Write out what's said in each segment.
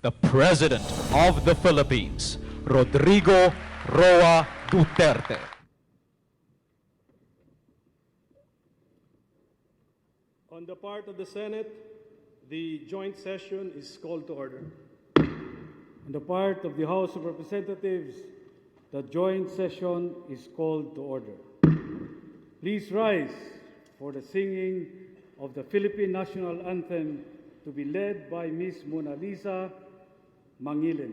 the President of the Philippines, Rodrigo Roa Duterte. On the part of the Senate, the joint session is called to order. On the part of the House of Representatives, the joint session is called to order. Please rise for the singing of the Philippine National Anthem to be led by Ms. Mona Lisa Mangilin.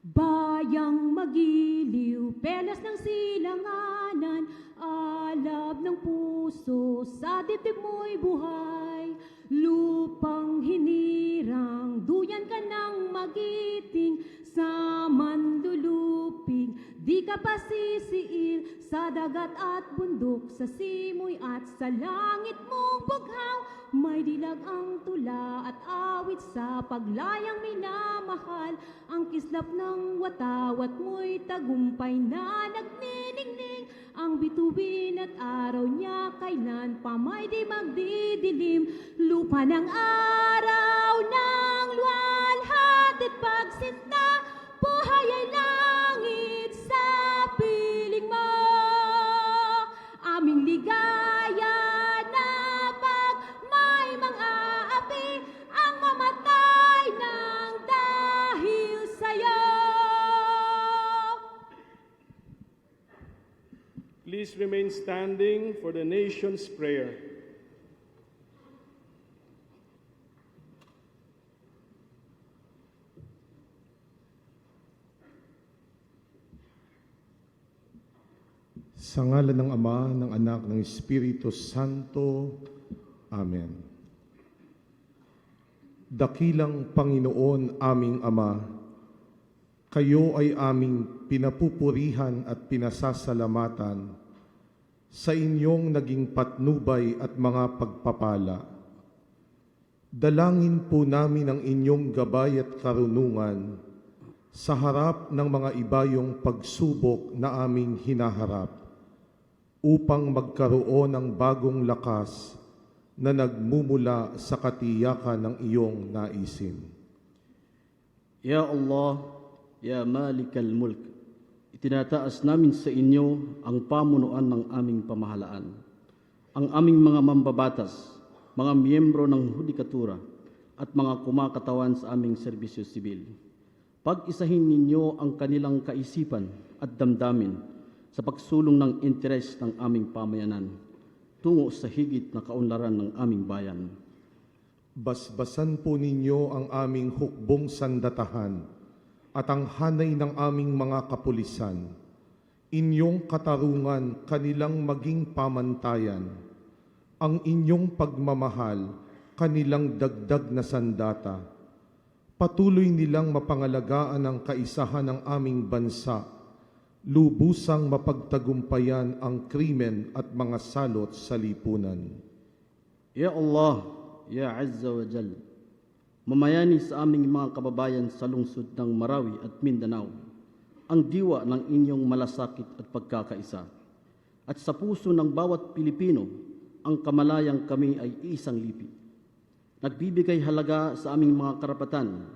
Bayang magiliw, pelas ng silanganan, alab ng puso, sa dibdib mo'y buhay. Lupang hinirang, duyan ka ng magiting, sa manlulupig, di ka pasisiil, sa dagat at bundok, sa simoy at sa langit mong bughaw. May dilag ang tula at awit sa paglayang minamahal, ang kislap ng watawat mo'y tagumpay na nagniningning. Ang bituin at araw niya kailan pa may di magdidilim. Lupa ng araw ng luwalhati at pagsinta, buhay ay langit sa piling mo. Aming ligaya na pag may mga api, ang mamatay ng dahil sa'yo. Please remain standing for the nation's prayer. Sa ngalan ng Ama, ng Anak, ng Espiritu Santo. Amen. Dakilang Panginoon aming Ama, kayo ay aming pinapupurihan at pinasasalamatan sa inyong naging patnubay at mga pagpapala. Dalangin po namin ang inyong gabay at karunungan sa harap ng mga ibayong pagsubok na aming hinaharap, upang magkaroon ng bagong lakas na nagmumula sa katiyakan ng iyong naisin. Ya Allah, Ya Malikal Mulk, itinataas namin sa inyo ang pamunuan ng aming pamahalaan, ang aming mga mambabatas, mga miyembro ng hudikatura, at mga kumakatawan sa aming serbisyo sibil. Pag-isahin ninyo ang kanilang kaisipan at damdamin sa pagsulong ng interes ng aming pamayanan tungo sa higit na kaunlaran ng aming bayan. Basbasan po ninyo ang aming hukbong sandatahan at ang hanay ng aming mga kapulisan. Inyong katarungan kanilang maging pamantayan. Ang inyong pagmamahal kanilang dagdag na sandata. Patuloy nilang mapangalagaan ang kaisahan ng aming bansa, lubusang mapagtagumpayan ang krimen at mga salot sa lipunan. Ya Allah, Ya Azza wa Jal, mamayani sa aming mga kababayan sa lungsod ng Marawi at Mindanao, ang diwa ng inyong malasakit at pagkakaisa. At sa puso ng bawat Pilipino, ang kamalayang kami ay isang lipi. Nagbibigay halaga sa aming mga karapatan,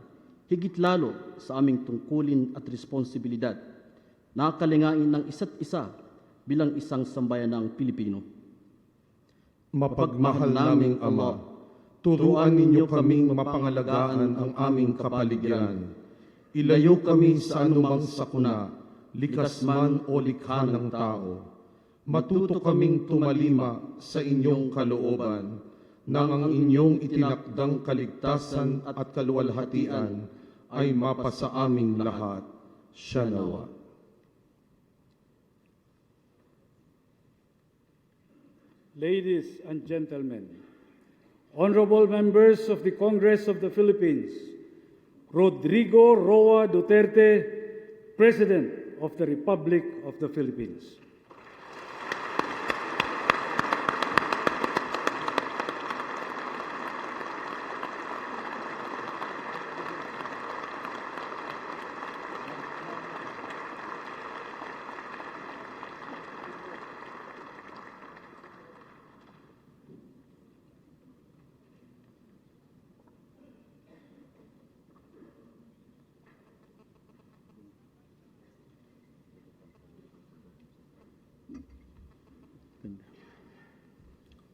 higit lalo sa aming tungkulin at responsibilidad, nakalingain ng isa't isa bilang isang sambayanang Pilipino. Mapagmahal naming Ama, turuan ninyo kaming mapangalagaan ang aming kapaligiran. Ilayo kami sa anumang sakuna, likas man o likha ng tao. Matuto kaming tumalima sa inyong kalooban, nang ang inyong itinakdang kaligtasan at kaluwalhatian ay mapasa aming lahat. Siya nawa. Ladies and gentlemen, honorable members of the Congress of the Philippines, Rodrigo Roa Duterte, President of the Republic of the Philippines.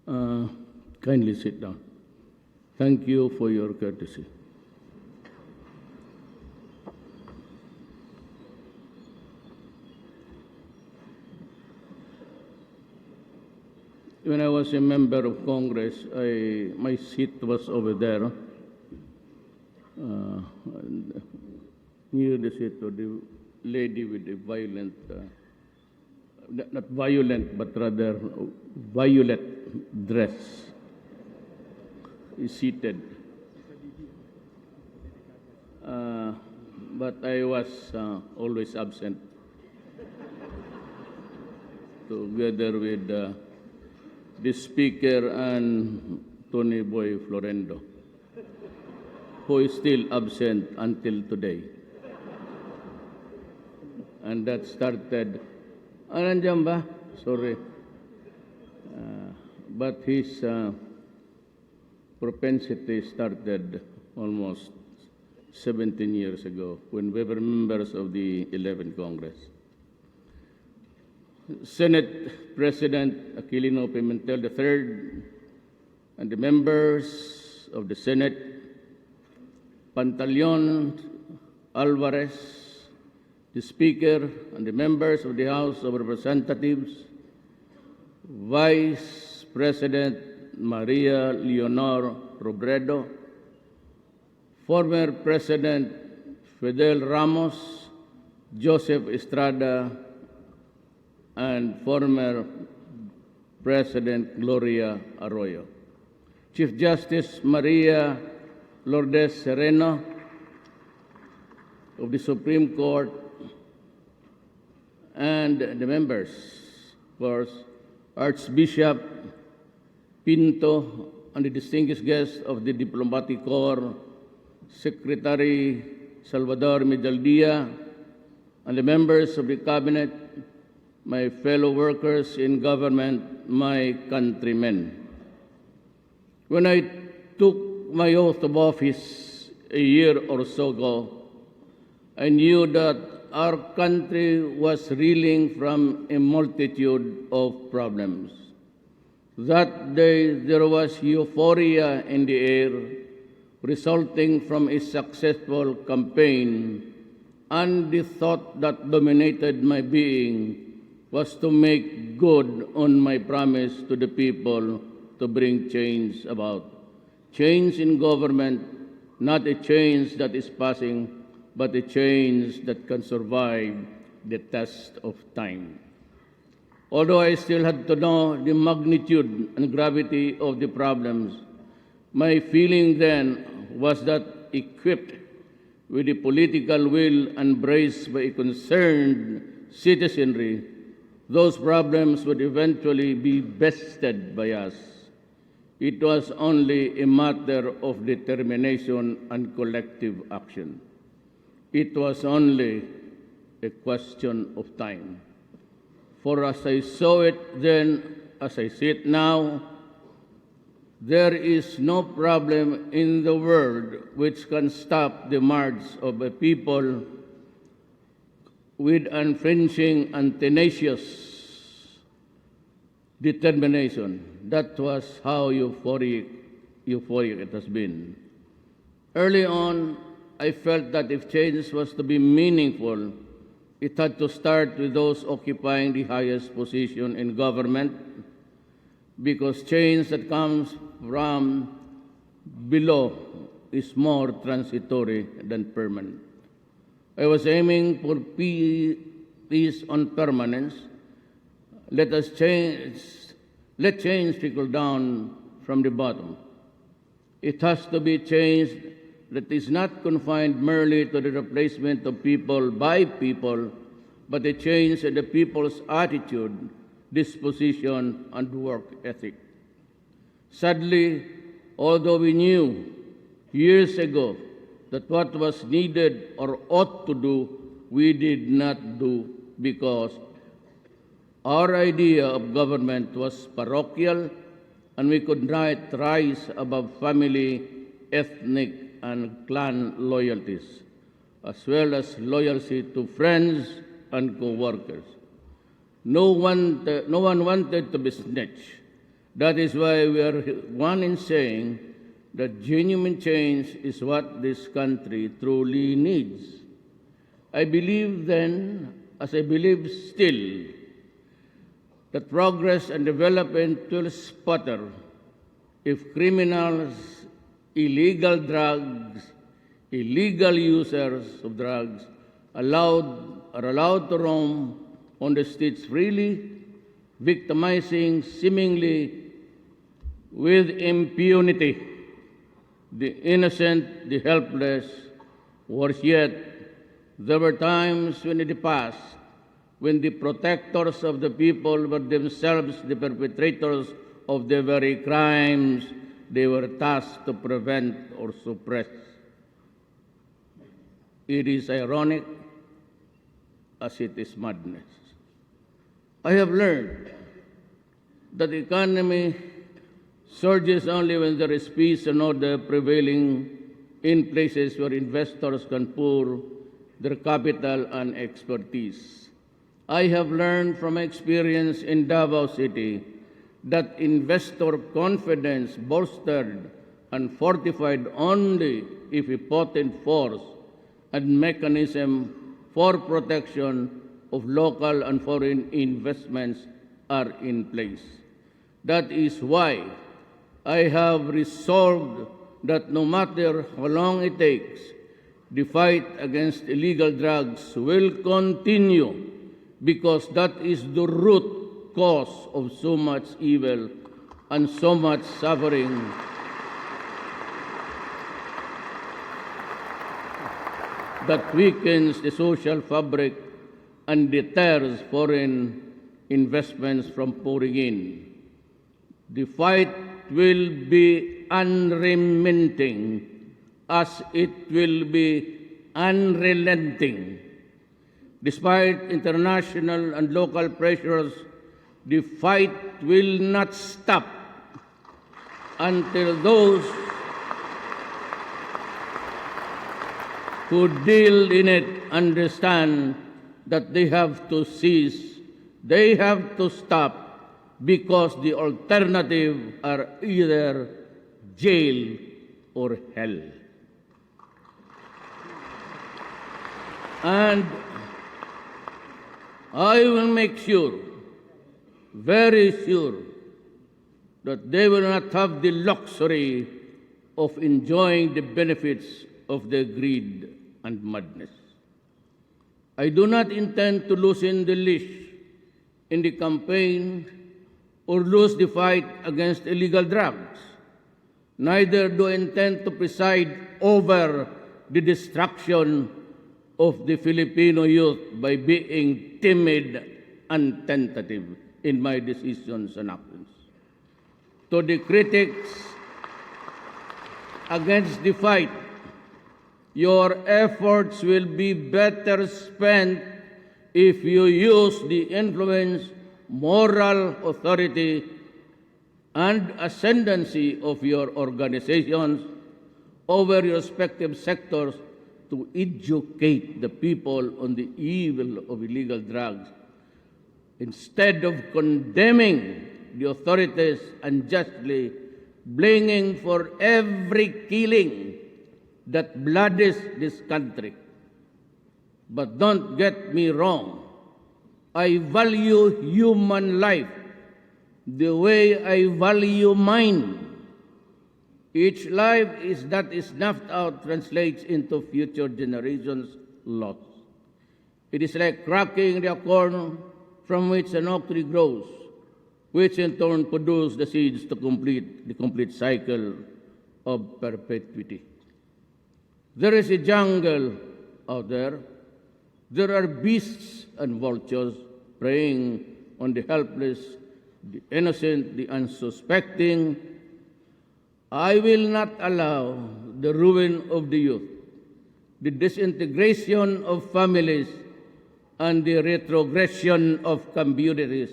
Kindly sit down. Thank you for your courtesy. When I was a member of Congress, my seat was over there, near the seat of the lady with the violent, not violent, but rather violet dress, is seated. But I was always absent, together with the Speaker and Tony Boy Florendo, who is still absent until today. And that started, nandiyan ba? Sorry. But his propensity started almost 17 years ago when we were members of the 11th Congress. Senate President Aquilino Pimentel III and the members of the Senate, Pantaleon Alvarez, the Speaker and the members of the House of Representatives, Vice President Maria Leonor Robredo, former President Fidel Ramos, Joseph Estrada, and former President Gloria Arroyo, Chief Justice Maria Lourdes Sereno of the Supreme Court, and the members, of course, Archbishop Pinto and the distinguished guests of the Diplomatic Corps, Secretary Salvador Medaldia, and the members of the Cabinet, my fellow workers in government, my countrymen. When I took my oath of office a year or so ago, I knew that our country was reeling from a multitude of problems. That day there was euphoria in the air resulting from a successful campaign, and the thought that dominated my being was to make good on my promise to the people to bring change about. Change in government, not a change that is passing, but a change that can survive the test of time. Although I still had to know the magnitude and gravity of the problems, my feeling then was that equipped with the political will embraced by a concerned citizenry, those problems would eventually be bested by us. It was only a matter of determination and collective action. It was only a question of time. For as I saw it then, as I see it now, there is no problem in the world which can stop the march of a people with unflinching and tenacious determination. That was how euphoric it has been. Early on, I felt that if change was to be meaningful, it had to start with those occupying the highest position in government, because change that comes from below is more transitory than permanent. I was aiming for peace on permanence. Let change trickle down from the bottom. It has to be change that is not confined merely to the replacement of people by people, but a change in the people's attitude, disposition, and work ethic. Sadly, although we knew years ago that what was needed or ought to do, we did not do, because our idea of government was parochial and we could not rise above family, ethnic, and clan loyalties, as well as loyalty to friends and co-workers. No one wanted to be snitched. That is why we are one in saying that genuine change is what this country truly needs. I believe then, as I believe still, that progress and development will sputter if criminals, illegal drugs, illegal users of drugs are allowed to roam on the streets freely, victimizing seemingly with impunity the innocent, the helpless. Worse yet, there were times when in the past when the protectors of the people were themselves the perpetrators of the very crimes they were tasked to prevent or suppress. It is ironic as it is madness. I have learned that the economy surges only when there is peace and order prevailing in places where investors can pour their capital and expertise. I have learned from experience in Davao City that investor confidence bolstered and fortified only if a potent force and mechanism for protection of local and foreign investments are in place. That is why I have resolved that no matter how long it takes, the fight against illegal drugs will continue because that is the root cause of so much evil and so much suffering. That weakens the social fabric and deters foreign investments from pouring in. The fight will be unremitting as it will be unrelenting. Despite international and local pressures, the fight will not stop until those who deal in it understand that they have to cease, they have to stop, because the alternative are either jail or hell. And I will make sure, very sure, that they will not have the luxury of enjoying the benefits of their greed and madness. I do not intend to loosen the leash in the campaign or lose the fight against illegal drugs. Neither do I intend to preside over the destruction of the Filipino youth by being timid and tentative in my decisions and actions. To the critics against the fight, your efforts will be better spent if you use the influence, moral authority, and ascendancy of your organizations over your respective sectors to educate the people on the evil of illegal drugs, instead of condemning the authorities unjustly, blaming for every killing that bloodies this country. But don't get me wrong, I value human life the way I value mine. Each life that is snuffed out translates into future generations' loss. It is like cracking the acorn from which an oak tree grows, which in turn produce the seeds to complete the complete cycle of perpetuity. There is a jungle out there. There are beasts and vultures preying on the helpless, the innocent, the unsuspecting. I will not allow the ruin of the youth, the disintegration of families, and the retrogression of communities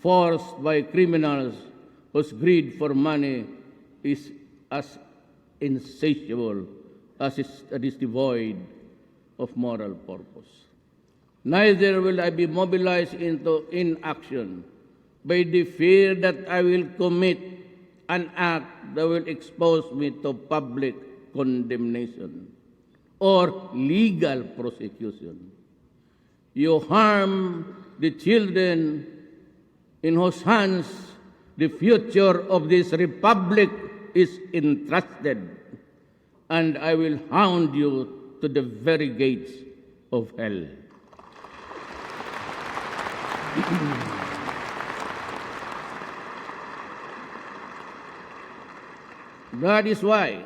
forced by criminals whose greed for money is as insatiable as it is devoid of moral purpose. Neither will I be mobilized into inaction by the fear that I will commit an act that will expose me to public condemnation or legal prosecution. You harm the children in whose hands the future of this republic is entrusted, and I will hound you to the very gates of hell. That is why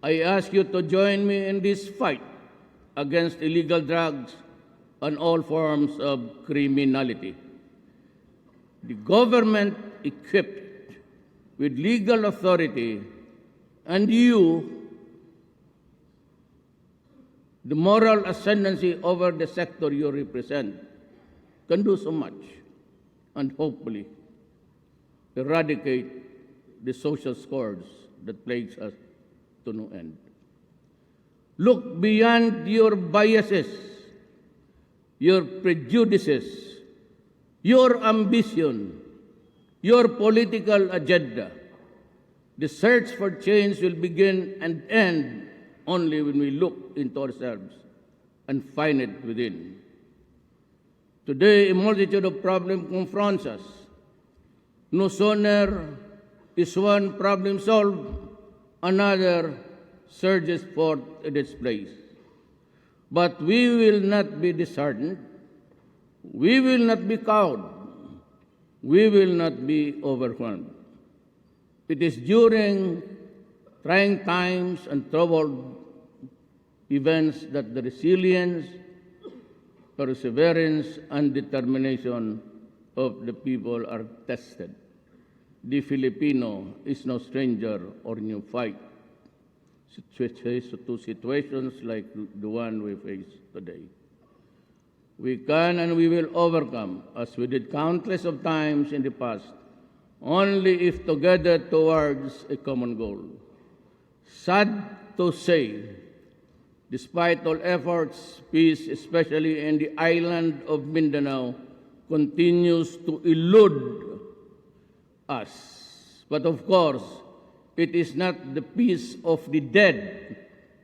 I ask you to join me in this fight against illegal drugs and all forms of criminality. The government equipped with legal authority and you, the moral ascendancy over the sector you represent, can do so much and hopefully eradicate the social scourge that plagues us to no end. Look beyond your biases, your prejudices, your ambition, your political agenda. The search for change will begin and end only when we look into ourselves and find it within. Today, a multitude of problems confronts us. No sooner is one problem solved, another surges forth in its place. But we will not be disheartened. We will not be cowed. We will not be overwhelmed. It is during trying times and troubled events that the resilience, perseverance, and determination of the people are tested. The Filipino is no stranger or new fight to situations like the one we face today. We can and we will overcome, as we did countless of times in the past, only if together towards a common goal. Sad to say, despite all efforts, peace, especially in the island of Mindanao, continues to elude us. But of course, it is not the peace of the dead,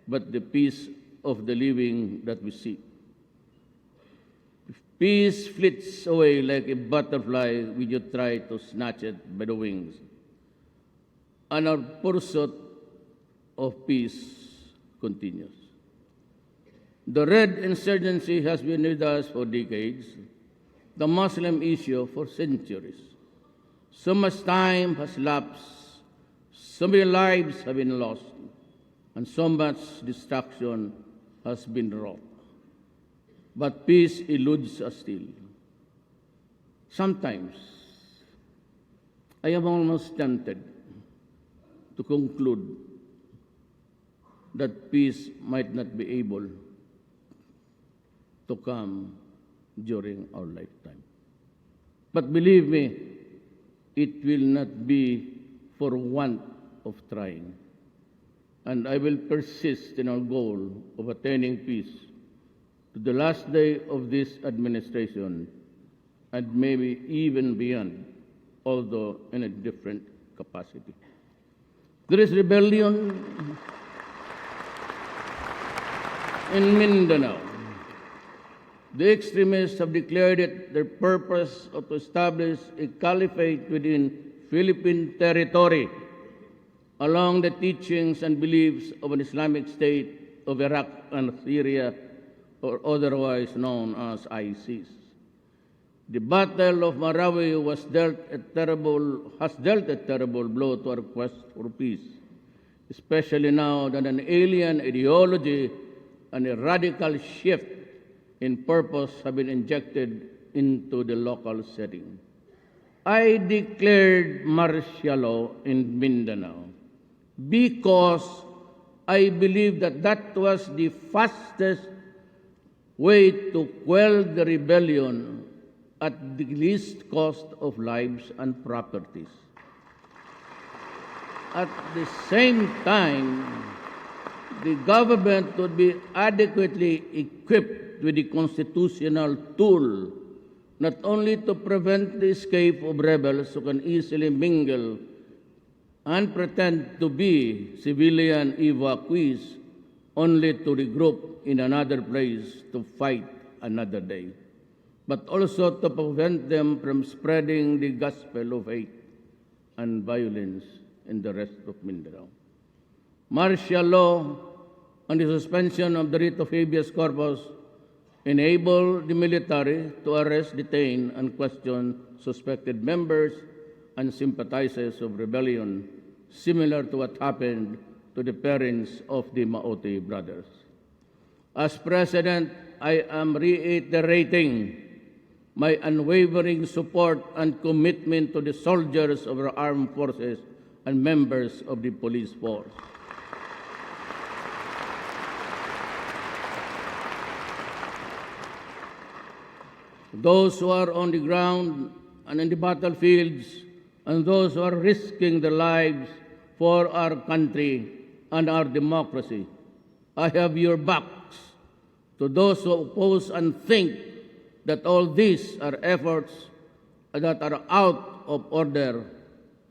but the peace of the living that we seek. Peace flits away like a butterfly when you try to snatch it by the wings. And our pursuit of peace continues. The Red Insurgency has been with us for decades, the Muslim issue for centuries. So much time has lapsed, so many lives have been lost, and so much destruction has been wrought. But peace eludes us still. Sometimes, I am almost tempted to conclude that peace might not be able to come during our lifetime. But believe me, it will not be for want of trying. And I will persist in our goal of attaining peace to the last day of this administration and maybe even beyond, although in a different capacity. There is rebellion in Mindanao. The extremists have declared it their purpose to establish a caliphate within Philippine territory along the teachings and beliefs of an Islamic State of Iraq and Syria, or otherwise known as ISIS. The Battle of Marawi has dealt a terrible blow to our quest for peace, especially now that an alien ideology and a radical shift in purpose have been injected into the local setting. I declared martial law in Mindanao because I believe that that was the fastest way to quell the rebellion at the least cost of lives and properties. At the same time, the government would be adequately equipped with the constitutional tool not only to prevent the escape of rebels who can easily mingle and pretend to be civilian evacuees only to regroup in another place to fight another day, but also to prevent them from spreading the gospel of hate and violence in the rest of Mindanao. Martial law and the suspension of the writ of habeas corpus enable the military to arrest, detain, and question suspected members and sympathizers of rebellion, similar to what happened to the parents of the Maote brothers. As President, I am reiterating my unwavering support and commitment to the soldiers of our armed forces and members of the police force. Those who are on the ground and in the battlefields, and those who are risking their lives for our country and our democracy, I have your backs. To those who oppose and think that all these are efforts that are out of order,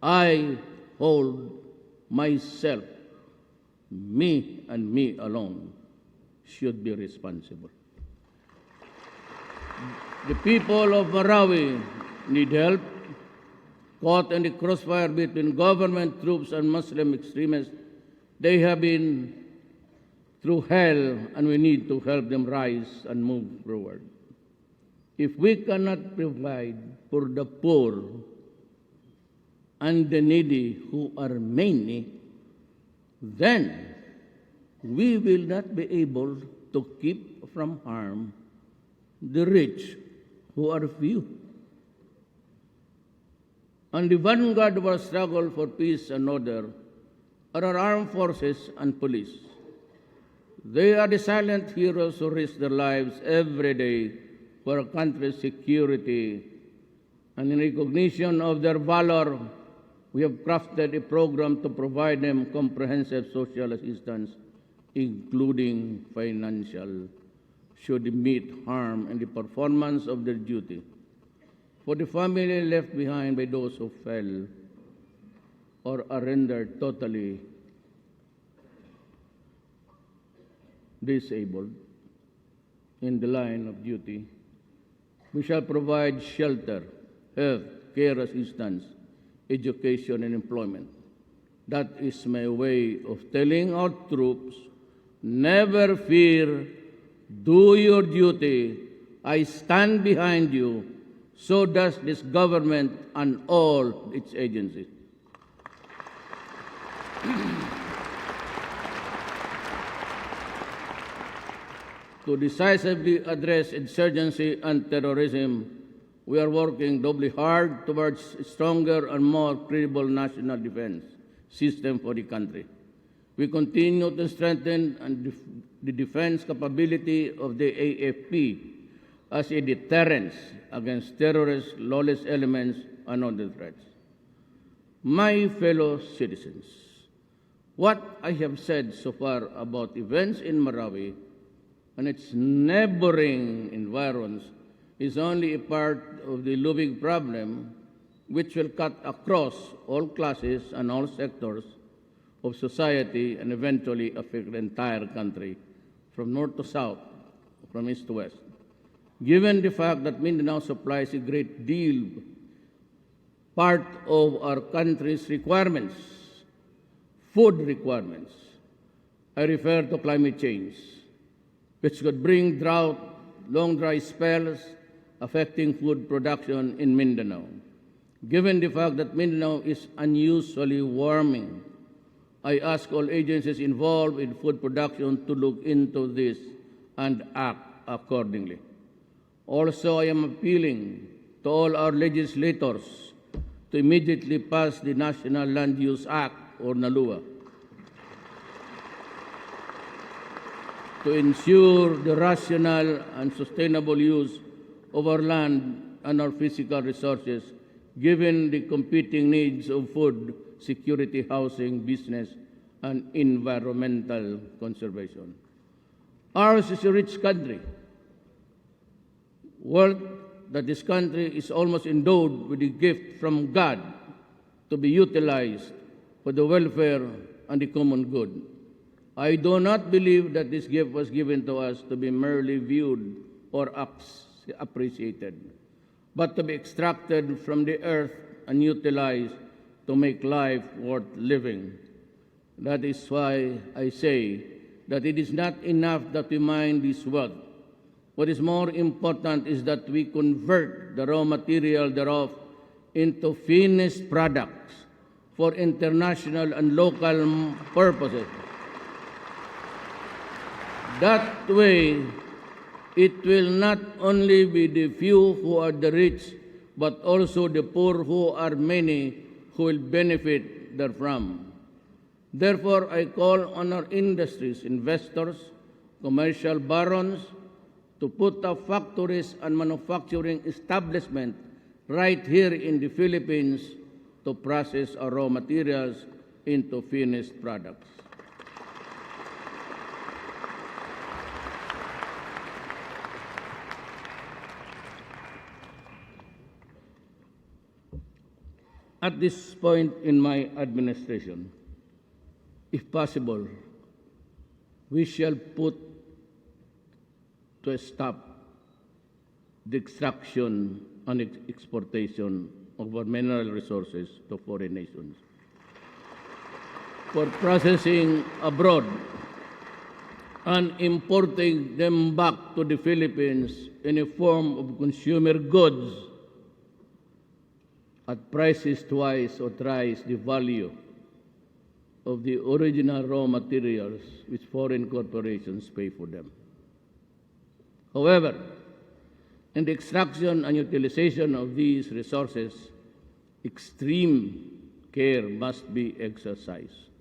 I hold myself, me and me alone, should be responsible. The people of Marawi need help. Caught in the crossfire between government troops and Muslim extremists, they have been through hell, and we need to help them rise and move forward. If we cannot provide for the poor and the needy, who are many, then we will not be able to keep from harm the rich, who are few. And the vanguard of our struggle for peace and order are our armed forces and police. They are the silent heroes who risk their lives every day for our country's security. And in recognition of their valor, we have crafted a program to provide them comprehensive social assistance, including financial, should they meet harm in the performance of their duty. For the family left behind by those who fell or are rendered totally disabled in the line of duty, we shall provide shelter, health, care assistance, education, and employment. That is my way of telling our troops, never fear, do your duty, I stand behind you. So does this government and all its agencies. To decisively address insurgency and terrorism, we are working doubly hard towards a stronger and more credible national defense system for the country. We continue to strengthen the defense capability of the AFP as a deterrence against terrorist, lawless elements, and other threats. My fellow citizens, what I have said so far about events in Marawi and its neighboring environs is only a part of the looming problem, which will cut across all classes and all sectors of society and eventually affect the entire country, from north to south, from east to west. Given the fact that Mindanao supplies a great deal part of our country's requirements, food requirements, I refer to climate change, which could bring drought, long dry spells, affecting food production in Mindanao. Given the fact that Mindanao is unusually warming, I ask all agencies involved in food production to look into this and act accordingly. Also, I am appealing to all our legislators to immediately pass the National Land Use Act, or NALUA, to ensure the rational and sustainable use of our land and our physical resources, given the competing needs of food, security, housing, business, and environmental conservation. Ours is a rich country, worth that this country is almost endowed with a gift from God to be utilized for the welfare and the common good. I do not believe that this gift was given to us to be merely viewed or appreciated, but to be extracted from the earth and utilized to make life worth living. That is why I say that it is not enough that we mine this wealth. What is more important is that we convert the raw material thereof into finished products for international and local purposes. That way, it will not only be the few who are the rich, but also the poor who are many who will benefit therefrom. Therefore, I call on our industries, investors, commercial barons, to put up factories and manufacturing establishments right here in the Philippines to process our raw materials into finished products. At this point in my administration, if possible, we shall put to a stop the extraction and exportation of our mineral resources to foreign nations for processing abroad and importing them back to the Philippines in a form of consumer goods at prices twice or thrice the value of the original raw materials which foreign corporations pay for them. However, in the extraction and utilization of these resources, extreme care must be exercised,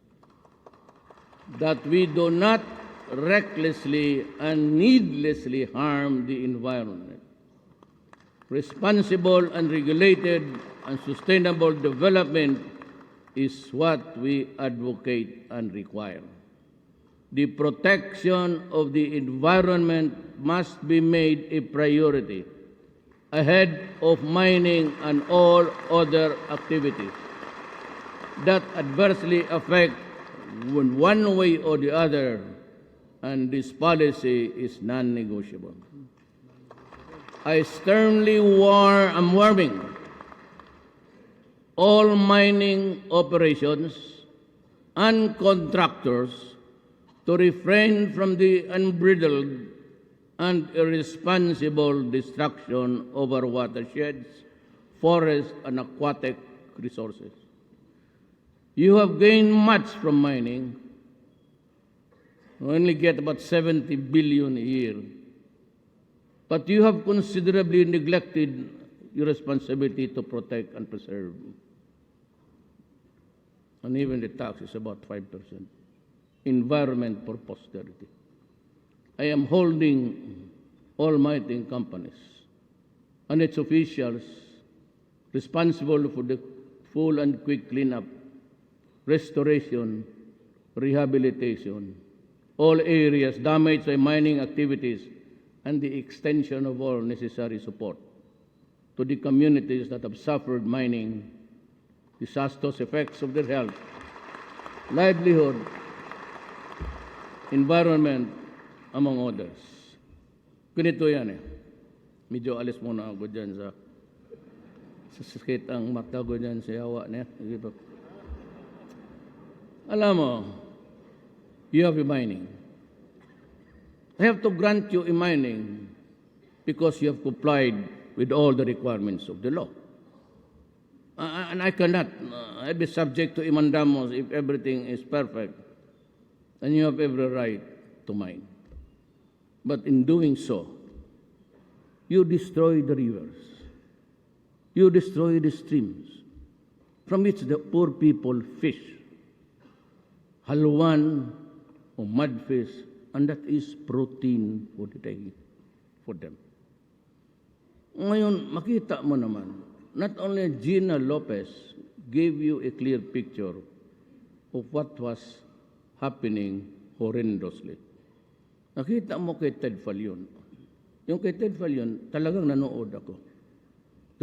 that we do not recklessly and needlessly harm the environment. Responsible and regulated and sustainable development is what we advocate and require. The protection of the environment must be made a priority ahead of mining and all other activities that adversely affect one way or the other, and this policy is non-negotiable. I sternly am warning all mining operations and contractors to refrain from the unbridled and irresponsible destruction of our watersheds, forests, and aquatic resources. You have gained much from mining. You only get about 70 billion a year. But you have considerably neglected your responsibility to protect and preserve. And even the tax is about 5%. Environment for posterity. I am holding all mining companies and its officials responsible for the full and quick cleanup, restoration, rehabilitation, all areas damaged by mining activities, and the extension of all necessary support to the communities that have suffered mining disastrous effects of their health, livelihood, environment, among others. Ganito yan eh. Medyo alis muna ako dyan sa sakit ang mata ko dyan sa yawa niya. Alam mo, you have a mining. I have to grant you a mining because you have complied with all the requirements of the law. And I cannot I'd be subject to imandamos if everything is perfect. And you have every right to mine. But in doing so, you destroy the rivers. You destroy the streams from which the poor people fish. Halwan or mudfish, and that is protein for the day, for them. Ngayon, makita mo naman, not only Gina Lopez gave you a clear picture of what was happening horrendously. Nakita mo kay Ted Fallion. Yung kay Ted Fallion, talagang nanood ako.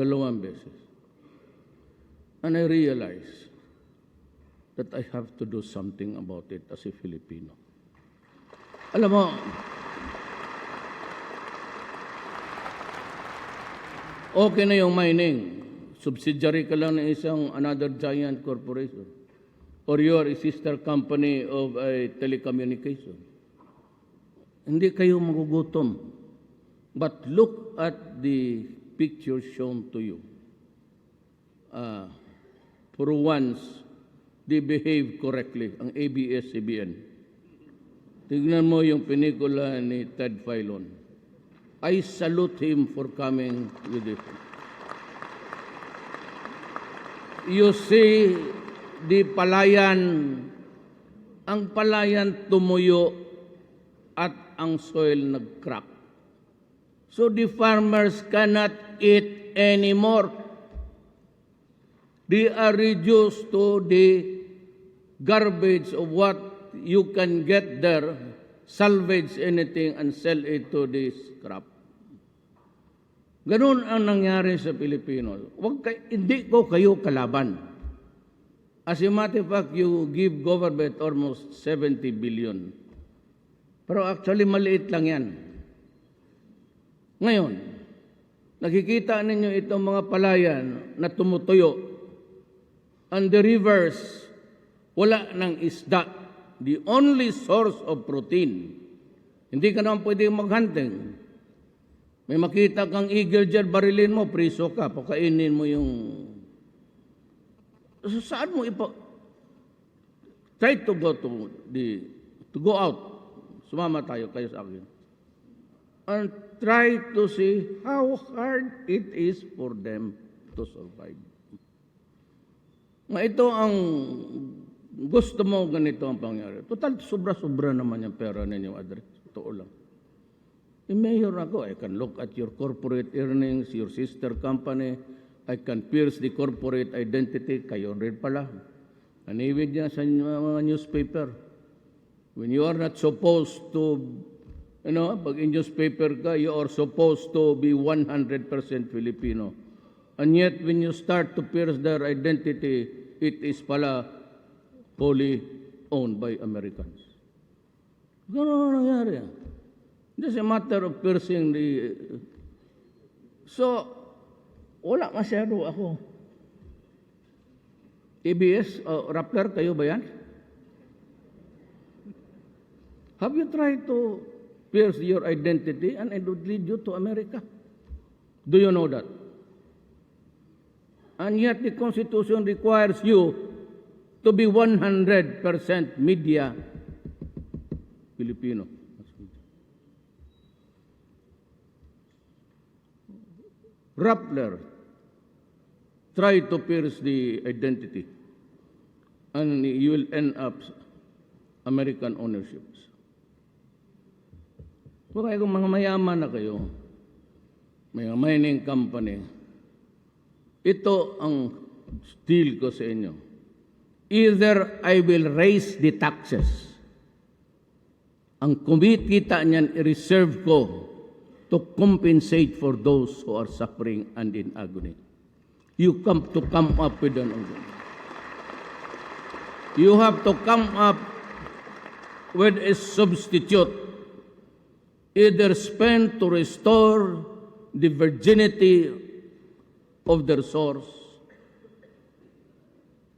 Dalawang beses. And I realized that I have to do something about it as a Filipino. Alam mo, okay na yung mining. Subsidiary ka lang ng isang another giant corporation. Or you're a sister company of a telecommunication. Hindi kayo magugutom. But look at the picture shown to you. For once, they behave correctly, ang ABS-CBN. Tignan mo yung pelikula ni Ted Filon. I salute him for coming with it. You see, the palayan, ang palayan tumuyo at ang soil nag-crack. So the farmers cannot eat anymore. They are reduced to the garbage of what you can get there, salvage anything and sell it to the scrap. Ganun ang nangyari sa Pilipinos. Hindi ko kayo kalaban. As a matter of fact, you give government almost 70 billion. Pero actually, maliit lang yan. Ngayon, nakikita ninyo itong mga palayan na tumutuyo. And the rivers, wala ng isda. The only source of protein. Hindi ka naman pwede maghunting. May makita kang eagle dyan, barilin mo, priso ka, pakainin mo yung... So, saan mo try to go out. Sumama tayo, kayo sa akin. And try to see how hard it is for them to survive. Ito ang gusto mo, ganito ang pangyari. Total, sobra-sobra naman yung pera ninyo, address. Totoo lang. Mayor ako, I can look at your corporate earnings, your sister company, I can pierce the corporate identity, kayo rin pala. Aniwid niya sa mga newspaper. When you are not supposed to, pag in newspaper ka, you are supposed to be 100% Filipino. And yet, when you start to pierce their identity, it is pala wholly owned by Americans. Gano'n ang nangyari. Just a matter of piercing the... So, wala masyado ako. ABS, Rappler, kayo ba yan? Have you tried to pierce your identity and it would lead you to America? Do you know that? And yet the Constitution requires you to be 100% media Filipino. Rappler tried to pierce the identity and you will end up American ownerships. Kaya kung mga mayaman na kayo, may mining company, ito ang deal ko sa inyo. Either I will raise the taxes. Ang kumikita niyan, i-reserve ko to compensate for those who are suffering and in agony. You have to come up with an argument. You have to come up with a substitute. Either spend to restore the virginity of their source,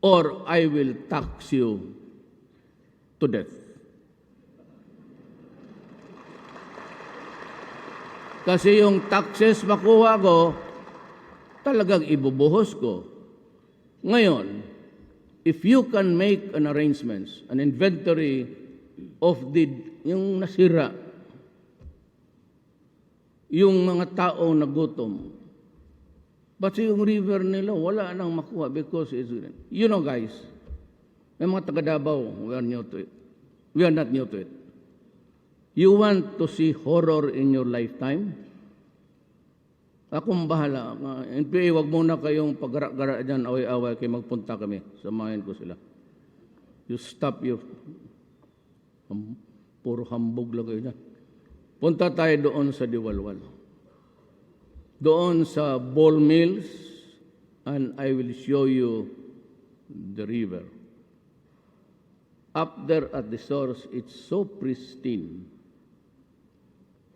or I will tax you to death. Kasi yung taxes makuha ko, talagang ibubuhos ko. Ngayon, if you can make an arrangements, an inventory of yung nasira, yung mga tao na gutom, but yung river nila, wala nang makuha because it's... You know guys, may mga taga-Davao, we are new to it. We are not new to it. You want to see horror in your lifetime? Akong bahala. NPA, wag muna kayong pag-gara-gara dyan, away-away kayo, magpunta kami. Samahin ko sila. You stop your... Puro hambog lang kayo dyan. Punta tayo doon sa Diwalwal. doon sa ball mills, and I will show you the river. Up there at the source, it's so pristine.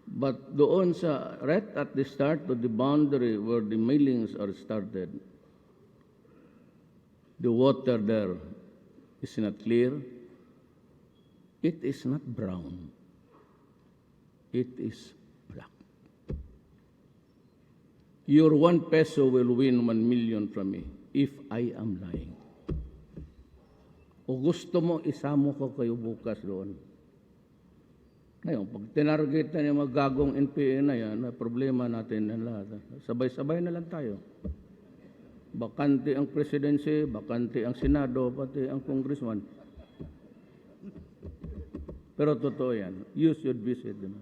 But doon sa, right at the start of the boundary where the millings are started, the water there is not clear. It is not brown. It is black. Your 1 peso will win 1 million from me if I am lying. O gusto mo, isamo ko kayo bukas doon. Ngayon, pag tinarget na yung mga gagong NPA na yan, na problema natin na lahat. Sabay-sabay na lang tayo. Bakante ang presidency, bakante ang senado, pati ang congressman. Pero totoo yan. You should visit them.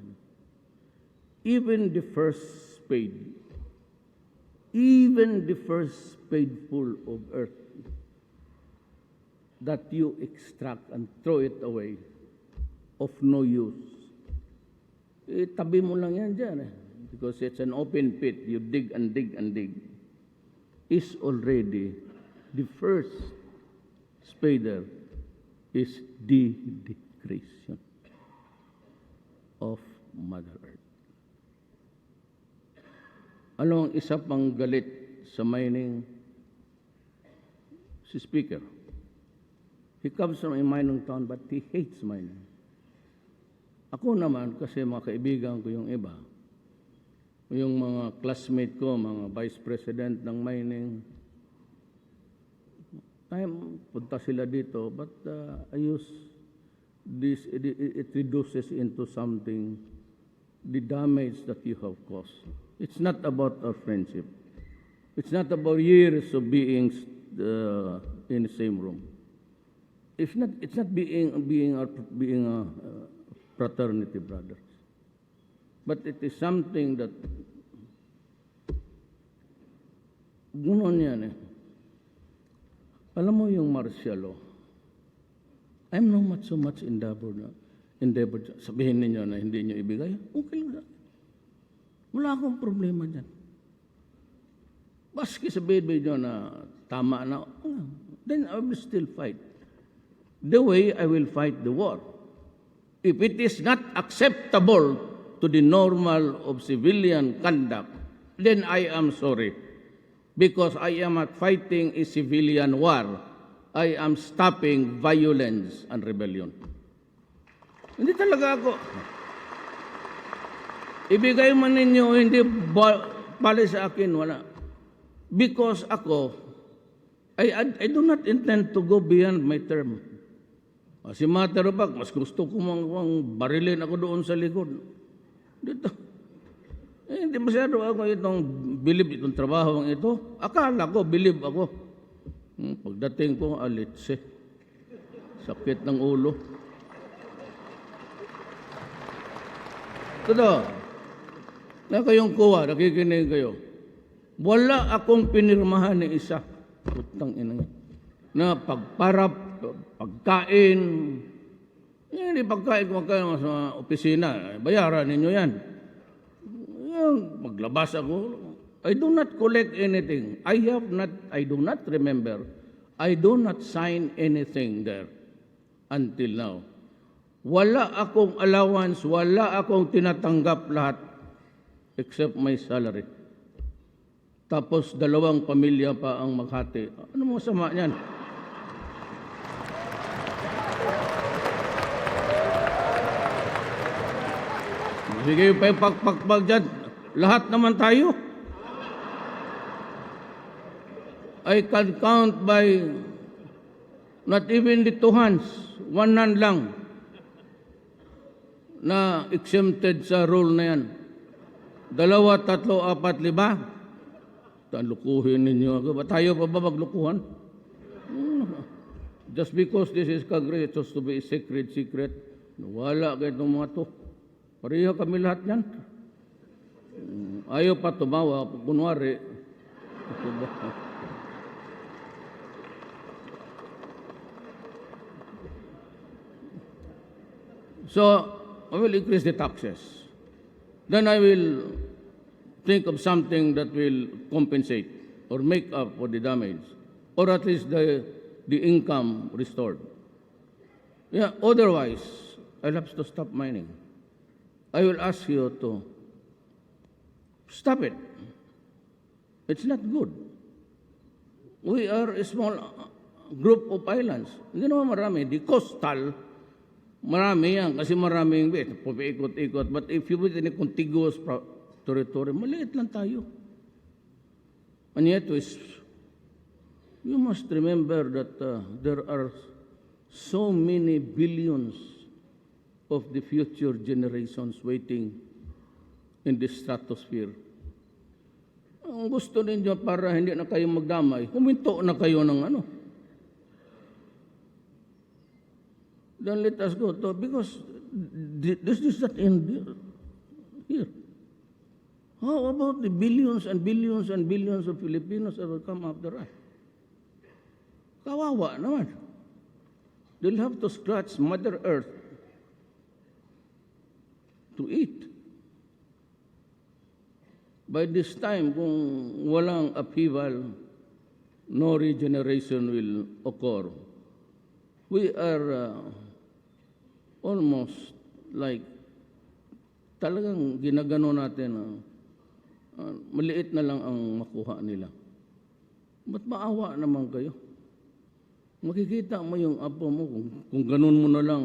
Even the first spade full of earth that you extract and throw it away of no use. Tabi mo lang yan dyan because it's an open pit. You dig and dig and dig. Is already the first spader is de-decreation of Mother Earth. Ano ang isa pang galit sa mining? Si Speaker. He comes from a mining town but he hates mining. Ako naman, kasi mga kaibigan ko yung iba, yung mga classmate ko, mga vice president ng mining, punta sila dito, but I use this, it reduces into something, the damage that you have caused. It's not about our friendship. It's not about years of being in the same room. It's not being fraternity brothers. But it is something that gunon yan Alam mo yung martial law, I'm not so much endeavored. Sabihin ninyo na hindi nyo ibigay, okay lang. Wala akong problema dyan. Baski sabihin nyo na tama na, then I will still fight. The way I will fight the war. If it is not acceptable to the normal of civilian conduct, then I am sorry. Because I am not fighting a civilian war. I am stopping violence and rebellion. Hindi talaga ako. Ibigay man ninyo, hindi bali sa akin, wala. Because ako, I do not intend to go beyond my term. As a matter of fact, mas gusto ko barilin ako doon sa likod. Dito. Hindi masyado ako itong bilib itong trabaho ito. Akala ko, bilib ako. Pagdating ko, alitse. Sakit ng ulo. Totoo. Na kayong kuha, nakikinig kayo. Wala akong pinirmahan ni isa. Putang ina nga. Na pagparap, pagkain, hindi pagkain kung kayo sa opisina, bayaran ninyo yan. Maglabas ako, I do not collect anything. I do not remember. I do not sign anything there until now. Wala akong allowance, wala akong tinatanggap lahat except my salary. Tapos 2 pamilya pa ang maghati. Ano mo masama niyan? Sige, pakpakpag dyan. Lahat naman tayo. I can count by not even the 2 hands. 1 hand lang na exempted sa rule na yan. 2, 3, 4, 5. Lukuhin ninyo ako. Ba tayo pa ba maglukuhan? Just because this is Congress, it's supposed to be a secret. Wala kayo itong mga to. Pareho kami lahat yan. Ayaw pa tumawa, kunwari. So, I will increase the taxes. Then I will think of something that will compensate or make up for the damage, or at least the income restored. Yeah, otherwise, I'll have to stop mining. I will ask you to stop it. It's not good. We are a small group of islands. Hindi naman marami. The coastal, marami yan kasi maraming ikot-ikot. But if you put in a contiguous territory, maliit lang tayo. And yet, you must remember that there are so many billions of the future generations waiting in the stratosphere. Ang gusto ninyo para hindi na kayo magdamay, huminto na kayo ng ano. Then let us go to, because this is not end here. How about the billions and billions and billions of Filipinos that will come after us? Kawawa naman. They'll have to scratch Mother Earth to eat. By this time, kung walang upheaval, no regeneration will occur. We are almost like talagang ginagano natin maliit na lang ang makuha nila. Ba't maawa naman kayo? Makikita mo yung apo mo kung ganun mo na lang.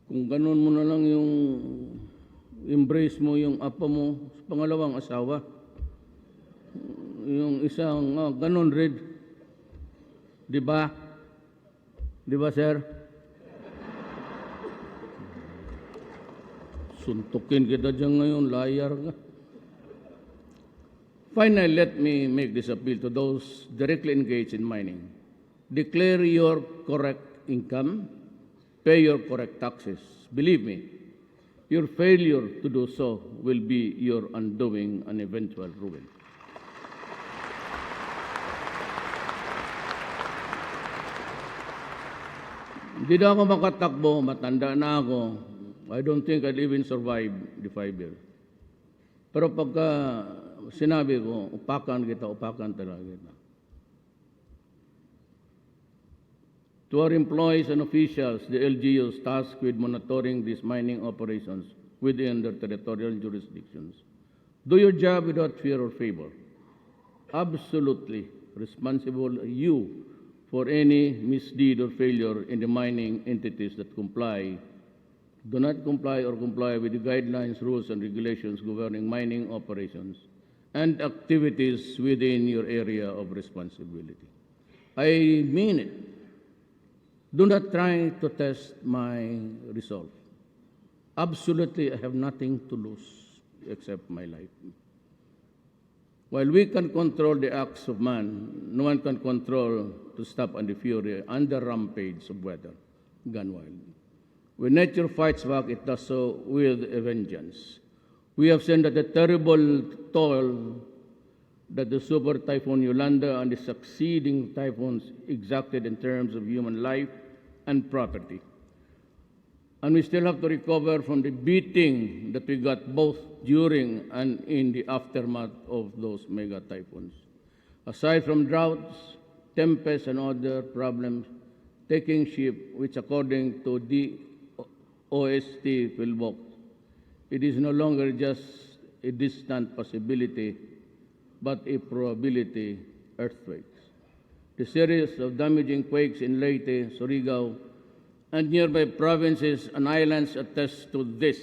Kung ganun mo na lang yung embrace mo yung apo mo sa pangalawang asawa. Yung isang ganun rin. Di ba? Di ba, sir? Suntukin kita dyan ngayon, liar ka. Finally, let me make this appeal to those directly engaged in mining. Declare your correct income, pay your correct taxes. Believe me, your failure to do so will be your undoing and eventual ruin. Hindi na ako makatakbo, matanda na ako. I don't think I'll even survive the 5 years. Pero pagka sinabi ko, upakan talaga kita. To our employees and officials, the LGUs tasked with monitoring these mining operations within their territorial jurisdictions, do your job without fear or favor. Absolutely responsible you for any misdeed or failure in the mining entities that do not comply or comply with the guidelines, rules, and regulations governing mining operations and activities within your area of responsibility. I mean it. Do not try to test my resolve. Absolutely, I have nothing to lose except my life. While we can control the acts of man, no one can control to stop and the fury and the rampage of weather gone wild. When nature fights back, it does so with a vengeance. We have seen that the terrible toll that the super typhoon Yolanda and the succeeding typhoons exacted in terms of human life and property. And we still have to recover from the beating that we got both during and in the aftermath of those mega typhoons. Aside from droughts, tempests, and other problems, taking ship, which according to the OST Philbox, it is no longer just a distant possibility, but a probability earthquakes. The series of damaging quakes in Leyte, Surigao, and nearby provinces and islands attest to this.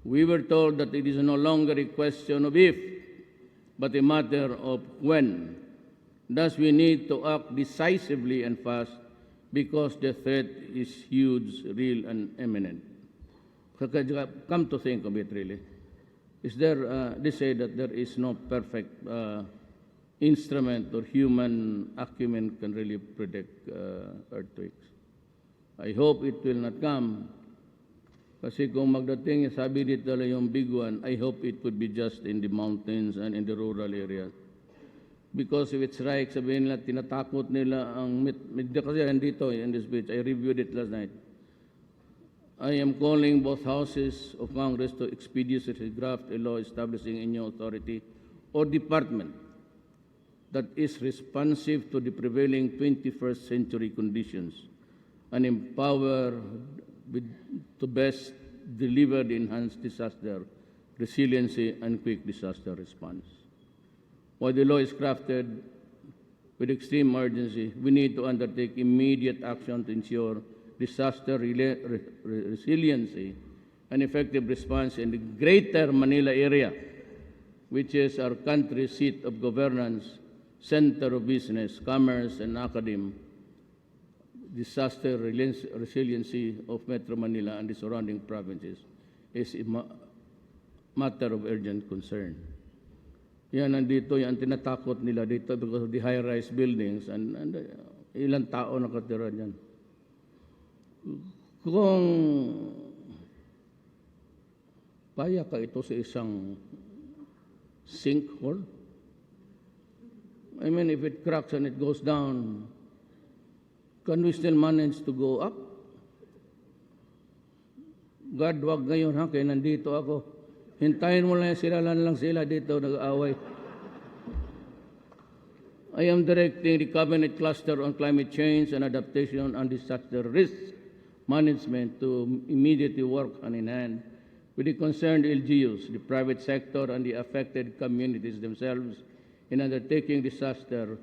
We were told that it is no longer a question of if, but a matter of when. Thus, we need to act decisively and fast because the threat is huge, real, and imminent. Come to think of it, really. Is there, they say that there is no perfect instrument or human acumen can really predict earthquakes. I hope it will not come. Kasi kung magdating, sabi dito yung big one, I hope it would be just in the mountains and in the rural areas. Because if it's right, sabihin nila, tinatakot nila ang kasi dito in this speech, I reviewed it last night. I am calling both houses of Congress to expeditiously draft a law establishing a new authority or department that is responsive to the prevailing 21st century conditions and empower to best deliver the enhanced disaster resiliency and quick disaster response. While the law is crafted with extreme urgency, we need to undertake immediate action to ensure disaster resiliency and effective response in the Greater Manila area, which is our country's seat of governance, center of business, commerce, and academe. Disaster resiliency of Metro Manila and the surrounding provinces is a matter of urgent concern. Yan, nandito, yan tinatakot nila dito because of the high-rise buildings and ilang tao nakatira dyan. Kung kaya ka ito sa isang sinkhole, I mean, if it cracks and it goes down, can we still manage to go up? God, wag ngayon ha, kaya nandito ako. Hintayin mo lang sila dito nag-aaway. I am directing the Cabinet Cluster on Climate Change and Adaptation and Disaster Risk Management to immediately work hand in hand with the concerned LGUs, the private sector, and the affected communities themselves in undertaking disaster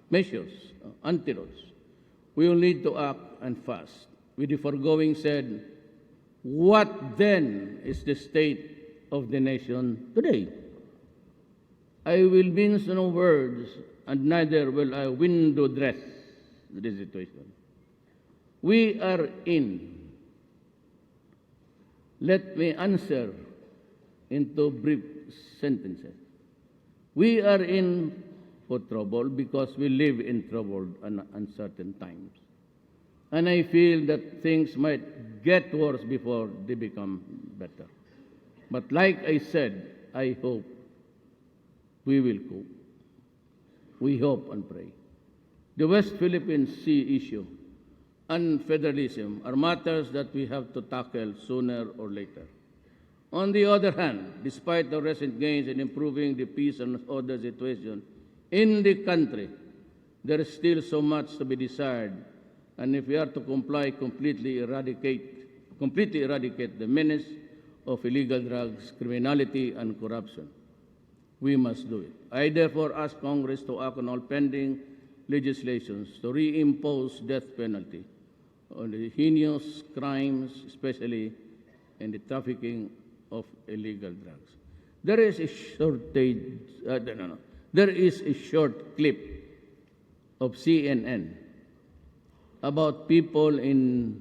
measures, antidotes. We will need to act and fast. With the foregoing said, what then is the state of the nation today? I will mince no words, and neither will I window dress the situation. We are in. Let me answer into brief sentences. We are in for trouble because we live in troubled and uncertain times. And I feel that things might get worse before they become better. But like I said, I hope we will cope. We hope and pray. The West Philippine Sea issue and federalism are matters that we have to tackle sooner or later. On the other hand, despite the recent gains in improving the peace and order situation in the country, there is still so much to be desired. And if we are to completely eradicate the menace of illegal drugs, criminality, and corruption, we must do it. I therefore ask Congress to act on all pending legislations to reimpose death penalty on the heinous crimes, especially in the trafficking of illegal drugs. There is a There is a short clip of CNN about people in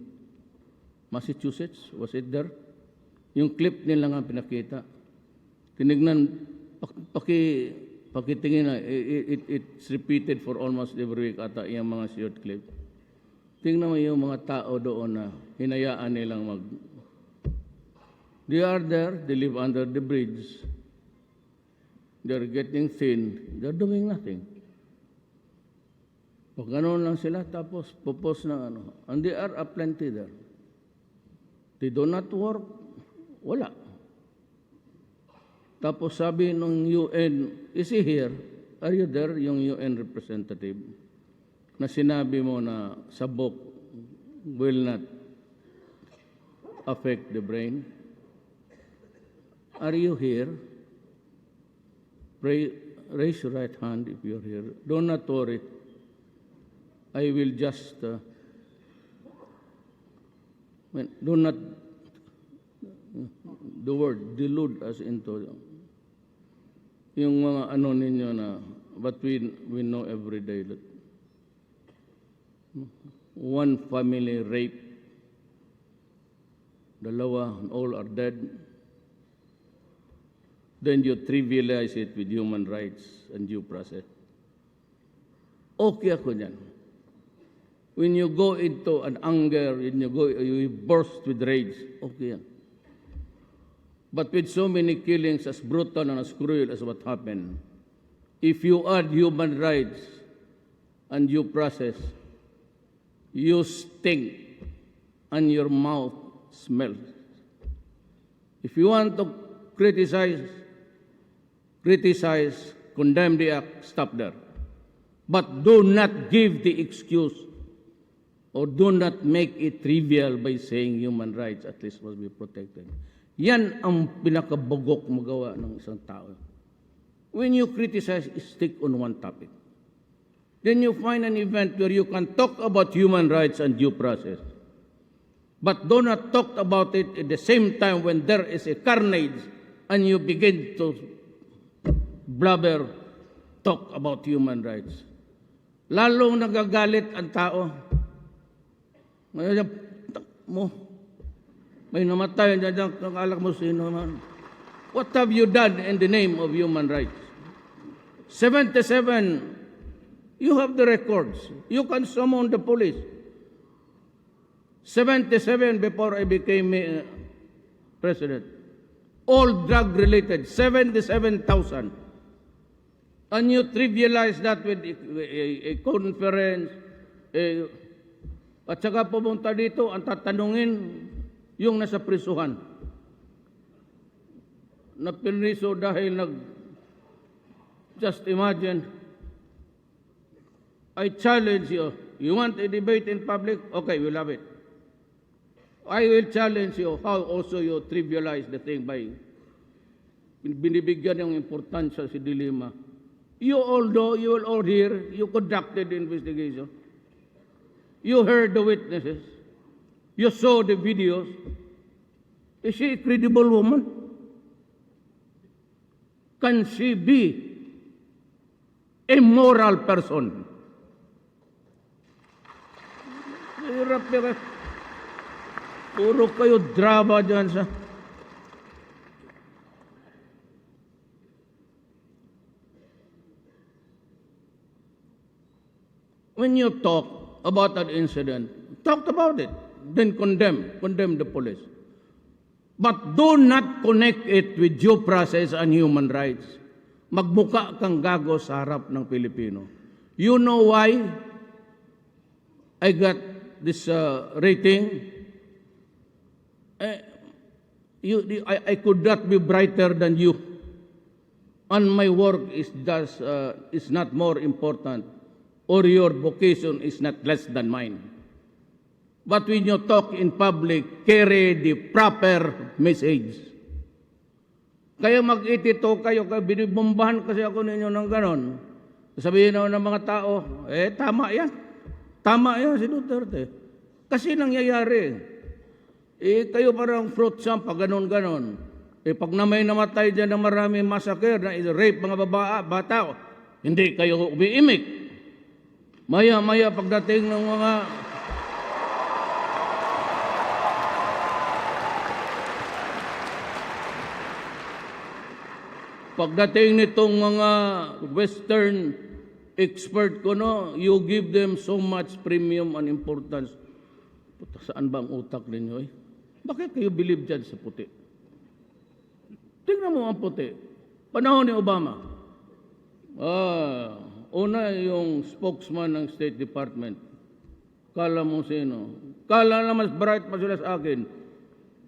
Massachusetts. Was it there? Yung clip nila nga pinakita. Tinignan, pakitingin na, it's repeated for almost every week ata yung mga short clip. Tingnan mo yung mga tao doon na hinayaan nilang They are there, they live under the bridge. They're getting thin, they're doing nothing. Pag gano'n lang sila, tapos pupos na ano. And they are aplenty there. They do not work, wala. Tapos sabi ng UN, is he here? Are you there, yung UN representative? Na sinabi mo na sabok will not affect the brain. Are you here? Raise your right hand if you're here. Do not worry. I will just, do not, the word, delude us into yung mga ano ninyo na, but we know every day that one family rape, dalawa, all are dead. Then you trivialize it with human rights and due process. Okay ako dyan. When you go into an anger, you burst with rage, okay yan. But with so many killings as brutal and as cruel as what happened, if you add human rights and due process, you stink and your mouth smells. If you want to criticize, condemn the act, stop there. But do not give the excuse or do not make it trivial by saying human rights at least must be protected. Yan ang pinakabugok magawa ng isang tao. When you criticize, stick on one topic. Then you find an event where you can talk about human rights and due process. But do not talk about it at the same time when there is a carnage and you begin to blabber, talk about human rights. Lalong nagagalit ang tao. May namatay dyan, alak mo sino man. What have you done in the name of human rights? 77, you have the records. You can summon the police. 77 before I became president. All drug-related, 77,000. And you trivialize that with a conference. At saka pumunta dito, ang tatanungin, yung nasa prisuhan. Na pinriso dahil just imagine, I challenge you. You want a debate in public? Okay, we'll have it. I will challenge you how also you trivialize the thing by binibigyan ng importansya si dilema. You will all hear, you conducted the investigation. You heard the witnesses. You saw the videos. Is she a credible woman? Can she be a moral person? Hirap yan. Puro kayo drama dyan sa... When you talk about that incident, talk about it, then condemn the police. But do not connect it with due process and human rights. Magbuka kang gago sa harap ng Pilipino. You know why I got this rating? I could not be brighter than you. And my work is not more important, or your vocation is not less than mine. But when you talk in public, carry the proper message. Kaya mag-itito kayo, binibombahan kasi ako ninyo ng ganon. Sabihin na ng mga tao, tama yan. Tama yan si Duterte. Kasi nangyayari. Kayo parang fruit sampa, ganon-ganon. Pag na may namatay dyan ng marami massacre, na rape mga bata, hindi kayo umiimik. Maya-maya pagdating ng mga... Pagdating nitong mga Western expert ko, no, you give them so much premium and importance. Puta, saan ba ang utak ninyo eh? Bakit kayo believe dyan sa puti? Tingnan mo ang puti. Panahon ni Obama. Una yung spokesman ng State Department. Kala mo sino? Kala na mas bright pa sila sa akin.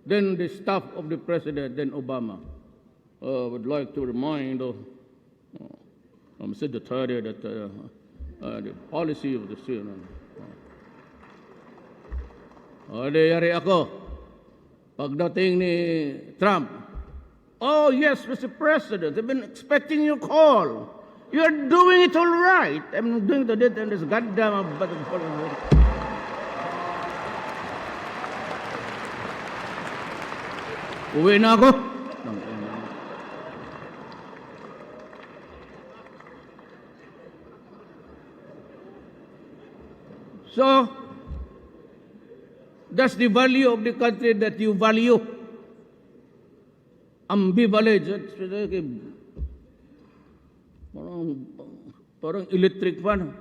Then the staff of the President, then Obama. Would like to remind Mr. Duterte that the policy of the state. Yari ako. Pagdating ni Trump, oh yes, Mr. President, I've been expecting your call. You're doing it all right. I'm doing the dead and this goddamn button. Uwi na ako. So, that's the value of the country that you value. Ambivalent. Parang electric fan.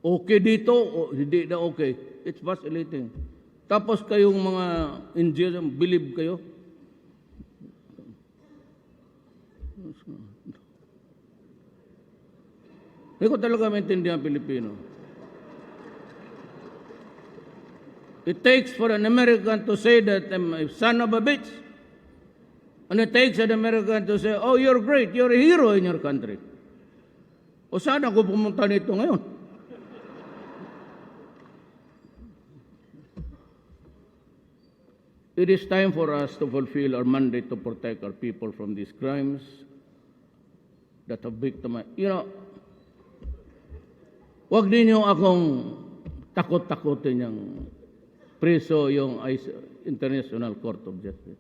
Okay dito, o hindi na okay. It's vacillating. Tapos kayong mga Indians, believe kayo. Hindi ko talaga maintindihan Pilipino. It takes for an American to say that I'm a son of a bitch. And it takes an American to say, oh, you're great, you're a hero in your country. O saan ako pumunta nito ngayon? It is time for us to fulfill our mandate to protect our people from these crimes that have victimized. You know, wag ninyo akong takot-takotin yung preso yung International Court of Justice.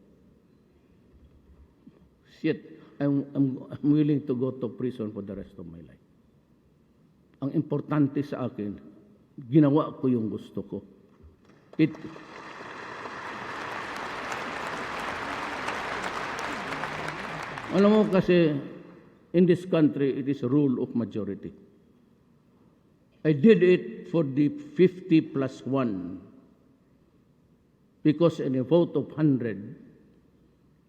Shit, I'm willing to go to prison for the rest of my life. Ang importante sa akin, ginawa ko yung gusto ko. Alam mo kasi, in this country, it is a rule of majority. I did it for the 50 plus 1. Because in a vote of 100,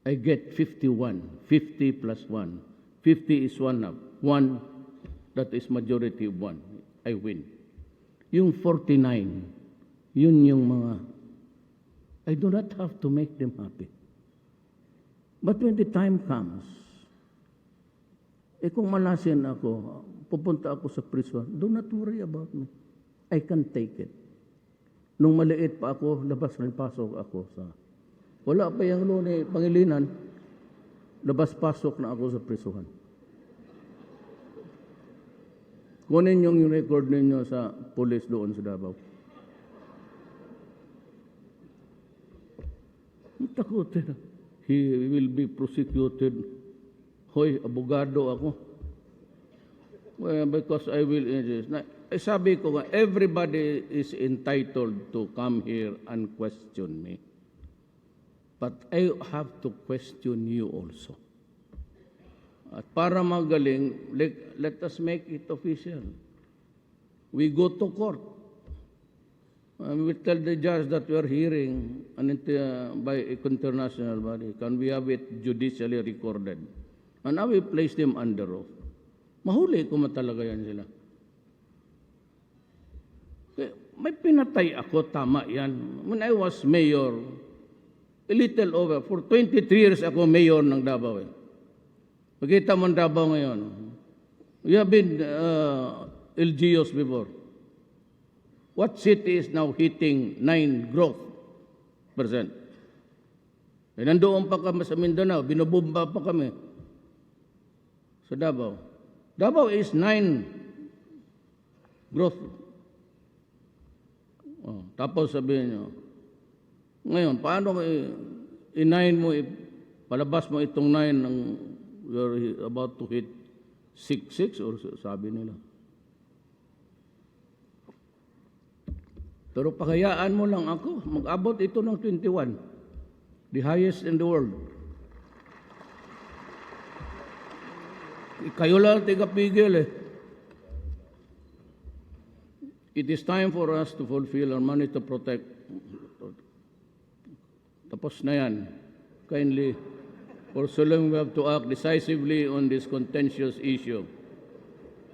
I get 51. 50 plus 1. 50 is 1 up. 1, that is majority of 1. I win. Yung 49, yun yung mga, I do not have to make them happy. But when the time comes, kung malasin ako, pupunta ako sa prison, do not worry about me. I can take it. Nung maliit pa ako, labas rin pasok ako sa... Wala pa yung noon Pangilinan, labas-pasok na ako sa prisuhan. Kunin yung record ninyo sa police doon sa Davao. Takutin. He will be prosecuted. Hoy, abogado ako. Well, because I will insist. Sabi ko nga, everybody is entitled to come here and question me. But I have to question you also. At para magaling, let us make it official. We go to court. We tell the judge that we are hearing by an international body. Can we have it judicially recorded? And now we place them under oath. Mahuli ko matalaga yan sila. May pinatay ako, tama yan. When I was mayor, a little over, for 23 years ako mayor ng Davao. Makita mo ang Davao ngayon. We have been LGUs before. What city is now hitting 9 growth %? Nandoon pa kami sa Mindanao, binubumba pa kami sa Davao. Davao is 9 growth. Oh, tapos sabihin nyo, ngayon, paano i-9 mo, palabas mo itong 9 ng you're about to hit 6 or sabi nila. Pero pakayaan mo lang ako, mag-abot ito ng 21. The highest in the world. Kayo lang tigapigil eh. It is time for us to fulfill our money to protect. Tapos na yan. Kindly, for so long we have to act decisively on this contentious issue.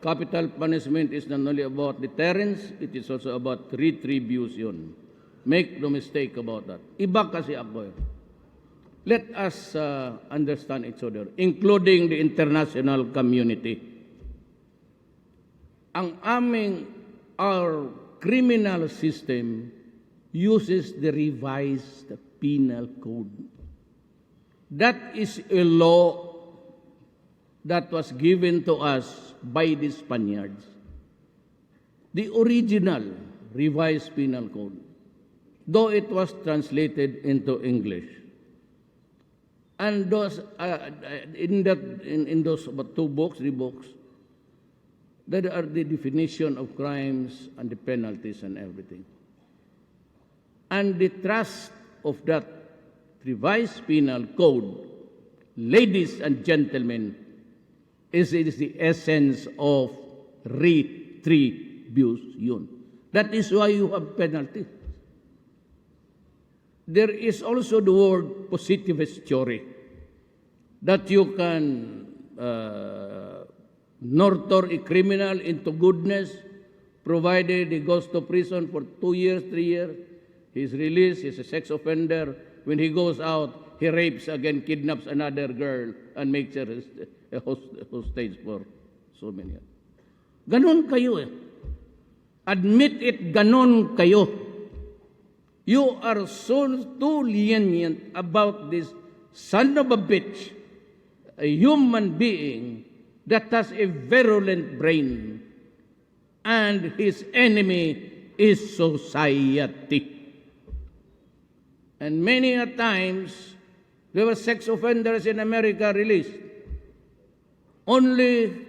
Capital punishment is not only about deterrence, it is also about retribution. Make no mistake about that. Iba kasi ako eh. Let us understand each other, including the international community. Our criminal system uses the revised penal code. That is a law that was given to us by the Spaniards. The original revised penal code, though it was translated into English. And those in those about 3 books, that are the definition of crimes and the penalties and everything. And the thrust of that revised penal code, ladies and gentlemen, is the essence of retribution. That is why you have penalty. There is also the word positivist theory, that you can nurture a criminal into goodness, provided he goes to prison for 2 years, 3 years. He's released, he's a sex offender. When he goes out, he rapes again, kidnaps another girl, and makes her a hostage for so many years. Ganon kayo eh. Admit it, ganon kayo. You are so too lenient about this son of a bitch, a human being that has a virulent brain, and his enemy is society. And many a times, there were sex offenders in America released, only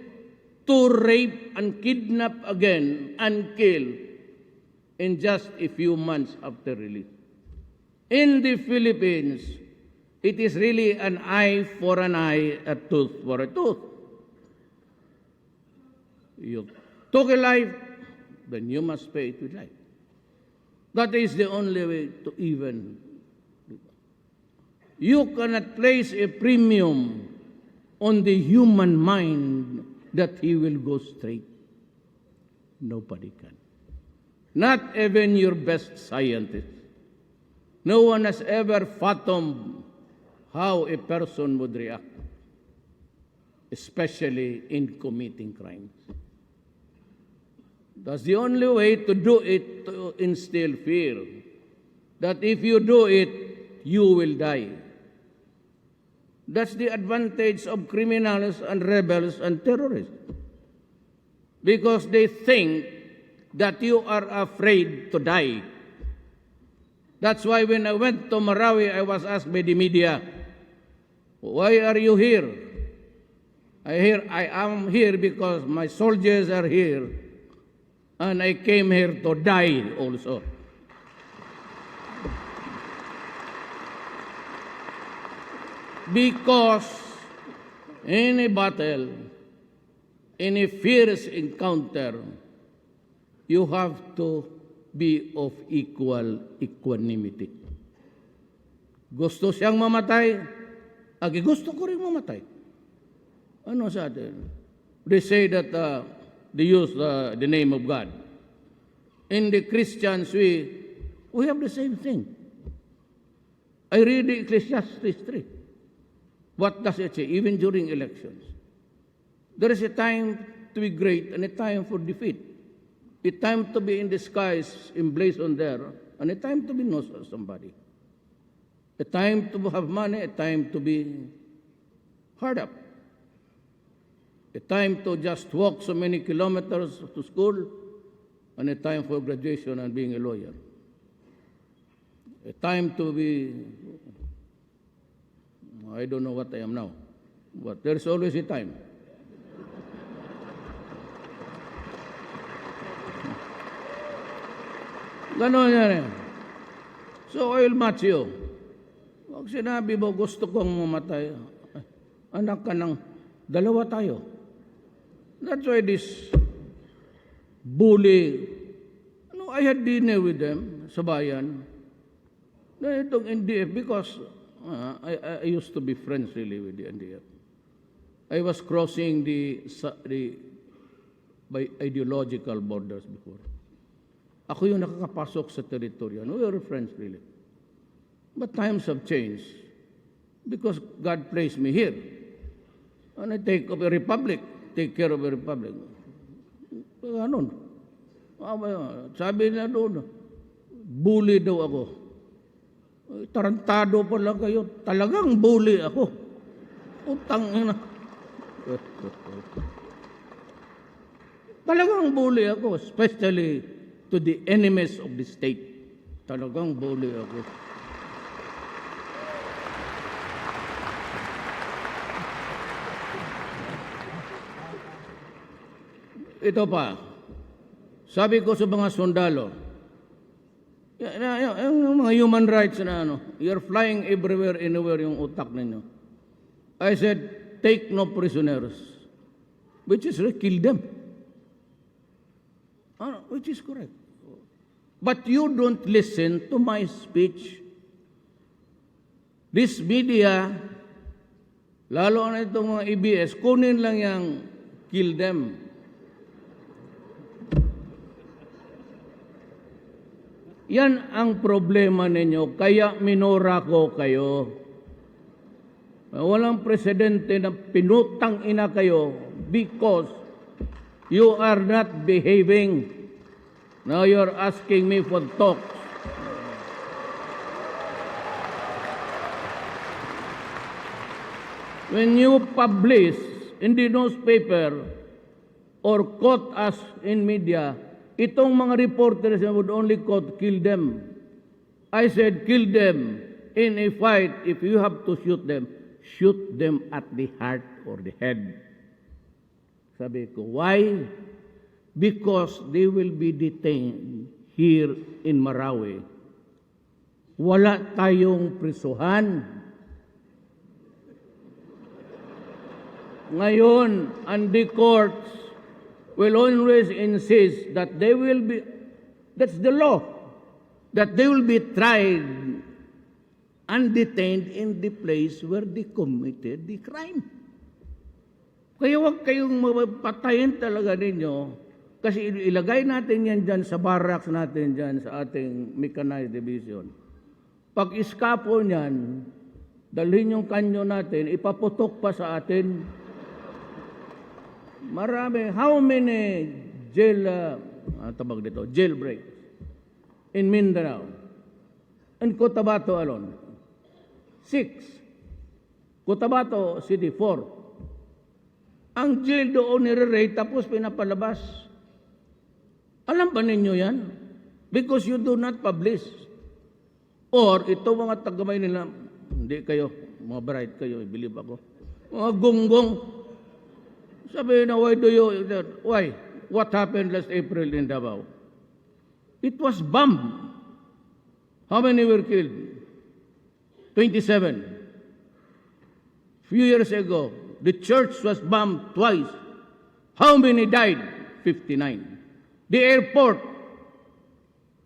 to rape and kidnap again and kill in just a few months after release. In the Philippines, it is really an eye for an eye, a tooth for a tooth. You took a life, then you must pay it with life. That is the only way to even. You cannot place a premium on the human mind that he will go straight. Nobody can. Not even your best scientist. No one has ever fathomed how a person would react, especially in committing crimes. That's the only way to do it, to instill fear, that if you do it, you will die. That's the advantage of criminals and rebels and terrorists, because they think that you are afraid to die. That's why when I went to Marawi, I was asked by the media, why are you here? I am here because my soldiers are here, and I came here to die also. Because in a battle, in a fierce encounter, you have to be of equal equanimity. Gusto siyang mamatay, gusto ko rin mamatay. Ano sa atin? They say that they use the name of God. In the Christians, we have the same thing. I read the Ecclesiastes 3. What does it say? Even during elections, there is a time to be great and a time for defeat. A time to be in the skies, emblazoned there, and a time to be known as somebody. A time to have money, a time to be hard up. A time to just walk so many kilometers to school, and a time for graduation and being a lawyer. A time to be, I don't know what I am now, but there's always a time. Ganon yan eh. So I will match you. Pag sinabi mo, gusto kong mamatay, anak ka ng dalawa tayo. That's why this bully, I had dinner with them sa bayan. Na itong NDF, because I used to be friends really with the NDF. I was crossing the by ideological borders before. Ako yung nakakapasok sa teritoryo. We were friends really. But times have changed because God placed me here. And I take up a republic, take care of a republic. Ganon. Sabi na doon, bully daw ako. Tarantado pa lang kayo. Talagang bully ako. Utang ina. Talagang bully ako, especially to the enemies of the state. Talagang bully ako. Ito pa, sabi ko sa mga sundalo, yung mga human rights na you're flying everywhere, anywhere yung utak ninyo. I said, take no prisoners, which is kill them. Which is correct. But you don't listen to my speech. This media, lalo na itong mga EBS, kunin lang yung kill them. Yan ang problema ninyo, kaya minura ko kayo. Walang presidente na pinutang ina kayo because you are not behaving. Now you're asking me for talks. When you publish in the newspaper or quote us in media, itong mga reporters would only quote, kill them. I said, kill them in a fight. If you have to shoot them at the heart or the head. Sabi ko, why? Because they will be detained here in Marawi. Wala tayong prisuhan. Ngayon, and the courts will always insist that they will be, that's the law, that they will be tried and detained in the place where they committed the crime. Kaya huwag kayong mapatayin talaga ninyo, kasi ilagay natin yan dyan sa barracks natin dyan sa ating mechanized division. Pag iskapo niyan, dalhin yung kanyo natin, ipaputok pa sa atin. Marami, how many jailbreaks in Mindanao and Cotabato alone? 6. Cotabato City, 4. Ang jail doon nire-rate tapos pinapalabas. Alam ba ninyo yan? Because you do not publish. Or ito mga tagamay nila, hindi kayo, mga bright kayo, believe ako. Mga gunggong. Sabi na, why? What happened last April in Davao? It was bombed. How many were killed? 27. Few years ago, the church was bombed twice. How many died? 59. The airport,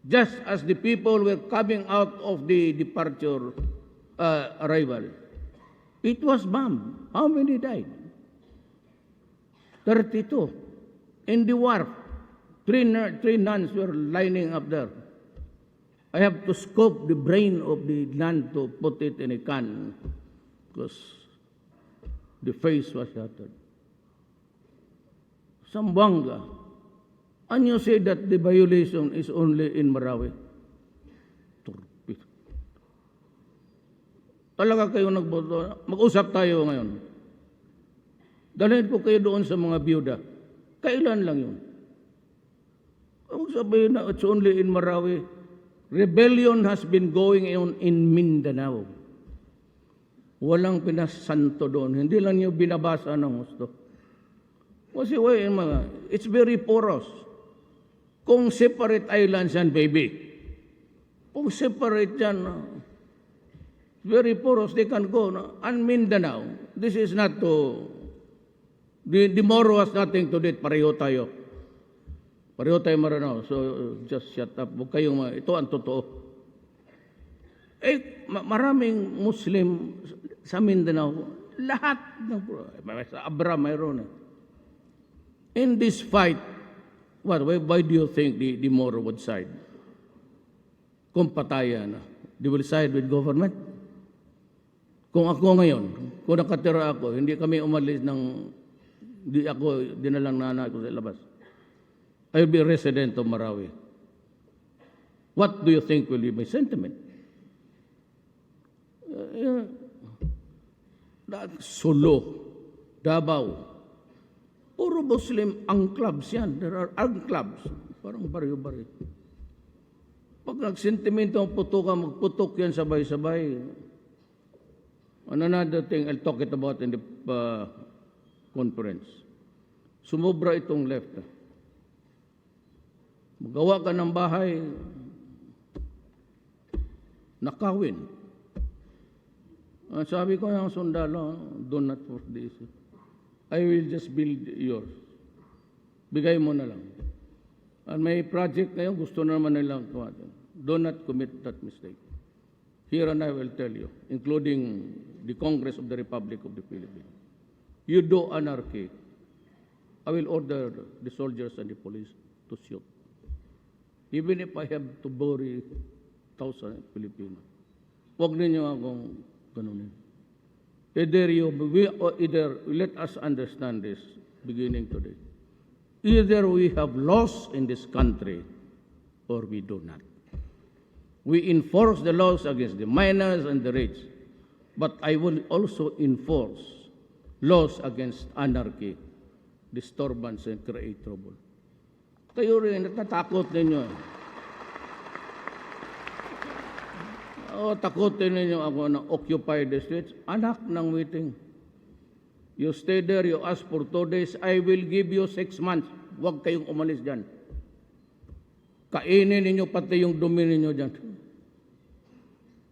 just as the people were coming out of the departure arrival, it was bombed. How many died? 32. In the wharf, three nuns were lining up there. I have to scoop the brain of the nun to put it in a can because the face was shattered. Zamboanga. And you say that the violation is only in Marawi. Turpid. Talaga kayo nagboto. Mag-usap tayo ngayon. Dalhin ko kayo doon sa mga biyuda. Kailan lang yun? Kung sabihin na it's only in Marawi, rebellion has been going on in Mindanao. Walang pinasanto doon. Hindi lang nyo binabasa ng gusto. Kasi it's very porous. Kung separate islands yan, baby. Kung separate yan, very porous, they can go. And Mindanao, this is not to... The Moro has nothing to do. Pareho tayo. Pareho tayo Maranao. So, just shut up. Huwag kayong ito ang totoo. Maraming Muslim sa Mindanao. Lahat ng... Sa Abra mayroon. In this fight, why do you think the Moro would side? Kung patayan, they will side with government? Kung ako ngayon, kung nakatira ako, hindi kami umalis ng... Di ako dinalang nanay ko sa labas. I will be a resident of Marawi. What do you think will be my sentiment? Solo, Davao, puro Muslim ang clubs yan. There are ang clubs. Parang baryo-baryo. Pag nagsentimento ang putukan, magputok yan sabay-sabay. Another thing I'll talk it about in the conference. Sumobra itong left. Magawa ka ng bahay, nakawin. Sabi ko ng sundalo, do not force this. I will just build yours. Bigay mo na lang. And may project ngayon, gusto na naman nilang kumatin. Do not commit that mistake. Here and I will tell you, including the Congress of the Republic of the Philippines. You do anarchy, I will order the soldiers and the police to shoot. Even if I have to bury 1,000 Filipino. Huwag ninyo akong ganunin. Either let us understand this beginning today. Either we have laws in this country or we do not. We enforce the laws against the minors and the rich, but I will also enforce laws against anarchy, disturbance, and create trouble. Kayo rin, natatakot ninyo. Takutin ninyo ako na occupy the streets. Anak ng meeting. You stay there, you ask for 2 days, I will give you 6 months. Huwag kayong umalis dyan. Kainin ninyo pati yung dumi ninyo dyan.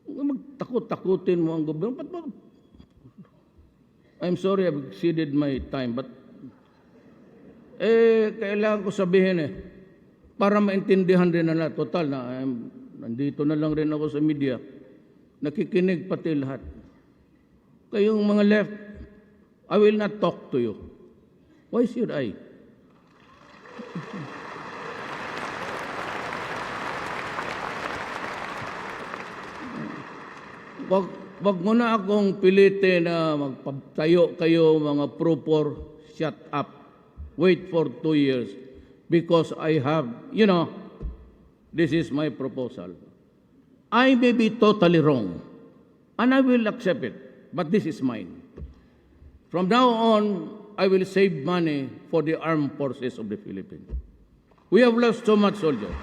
Magtakot-takutin mo ang gobyerno. I'm sorry, I've exceeded my time, but kailangan ko sabihin para maintindihan din na total na nandito na lang rin ako sa media, nakikinig pati lahat. Kayong mga left, I will not talk to you. Why should I? Wag mo na akong pilitin na magpatayo kayo mga pro-poor, shut up, wait for 2 years, because I have, this is my proposal. I may be totally wrong, and I will accept it, but this is mine. From now on, I will save money for the armed forces of the Philippines. We have lost so much soldiers.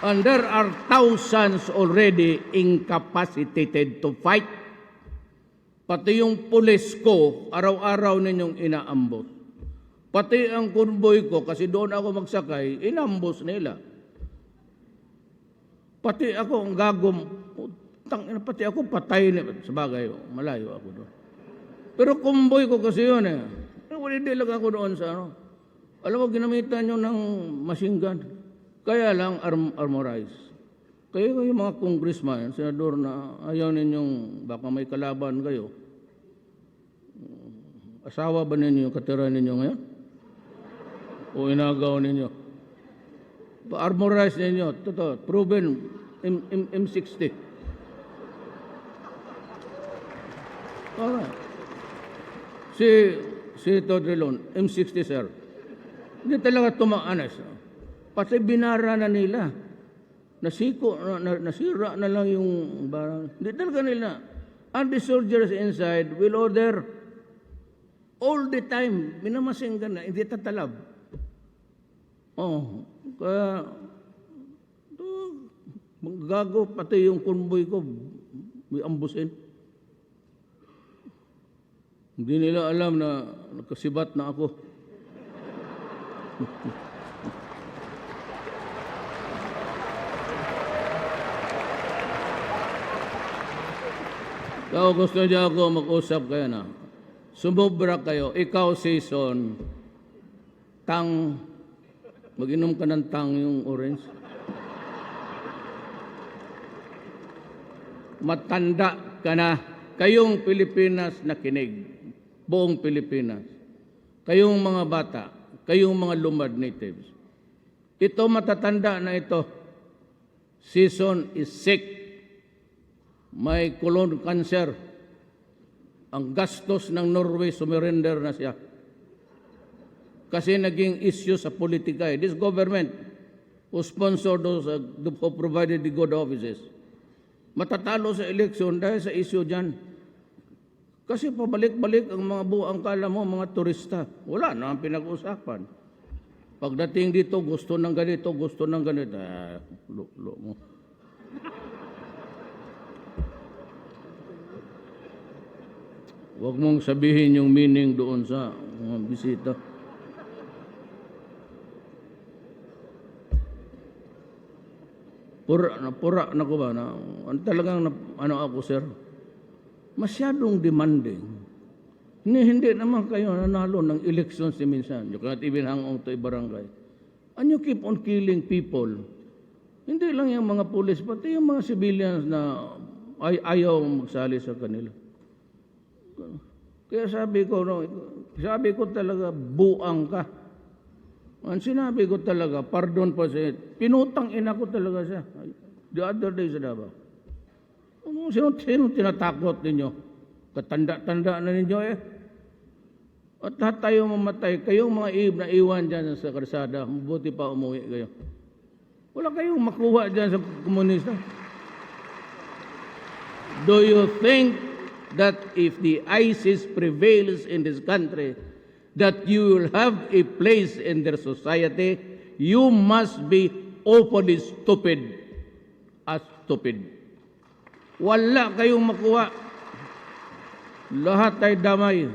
And there are thousands already incapacitated to fight. Pati yung pulis ko, araw-araw ninyong inaambos. Pati ang convoy ko, kasi doon ako magsakay, inambos nila. Pati ako, ang gagom, pati ako patay na, sabagay, malayo ako doon. Pero convoy ko kasi yun Hindi lang ako doon sa Alam mo, ginamitan nyo ng machine gun. Kaya lang armorized. Kaya yung mga congressman, senador na ayaw ninyong baka may kalaban kayo. Asawa ba ninyo yung katira ninyo ngayon? O inagaw ninyo? Pa-armorize ninyo. Totoo, proven M60. Alright. Si Todrilon, M60 sir. Hindi talaga tumaanas. Pati binara na nila. Nasira na lang yung barang. Hindi talaga nila. And the soldiers inside will order all the time. Minamasinggan na. Hindi tatalab. Kaya gago pati yung convoy ko may ambusin. Hindi nila alam na nakasibat na ako. Kung gusto niya ako mag-usap kayo na, sumubra kayo, ikaw season, mag-inom ka ng tang yung orange. Matanda ka na, kayong Pilipinas na kinig, buong Pilipinas, kayong mga bata, kayong mga lumad natives. Ito matatanda na ito, season is sick. May colon cancer. Ang gastos ng Norway, sumurrender na siya. Kasi naging issue sa politika. This government who sponsored those, who provided the good offices, matatalo sa eleksyon dahil sa issue dyan. Kasi pabalik-balik ang mga buang kala mo, mga turista. Wala na ang pinag-usapan. Pagdating dito, gusto ng ganito, gusto ng ganito. Lo mo. Huwag mong sabihin yung meaning doon sa mga bisita. Pura na ko ba? Talagang ako, sir? Masyadong demanding. Hindi naman kayo nanalo ng elections minsan. You cannot even hang on to a barangay. And you keep on killing people. Hindi lang yung mga pulis, pati yung mga civilians na ayaw magsali sa kanila. Kaya sabi ko talaga, buang ka. Ang sinabi ko talaga, pardon po siya, pinutang ina ko talaga siya. The other day sa Davao. Sino tinatakot ninyo? Katanda-tanda na ninyo eh. At lahat tayo mamatay. Kayong mga na iwan dyan sa karsada, mabuti pa umuwi kayo. Wala kayong makuha dyan sa komunista. Do you think that if the ISIS prevails in this country, that you will have a place in their society? You must be openly stupid. As stupid. Wala kayong makuha. Lahat ay damay.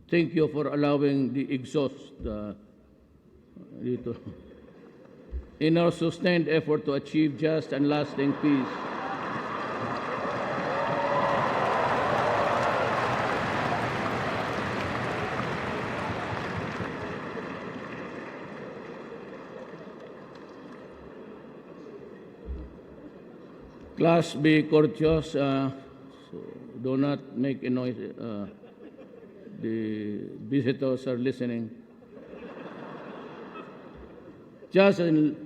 Thank you for allowing the exhaust dito. In our sustained effort to achieve just and lasting peace, class, be courteous. So do not make a noise. The visitors are listening. Just and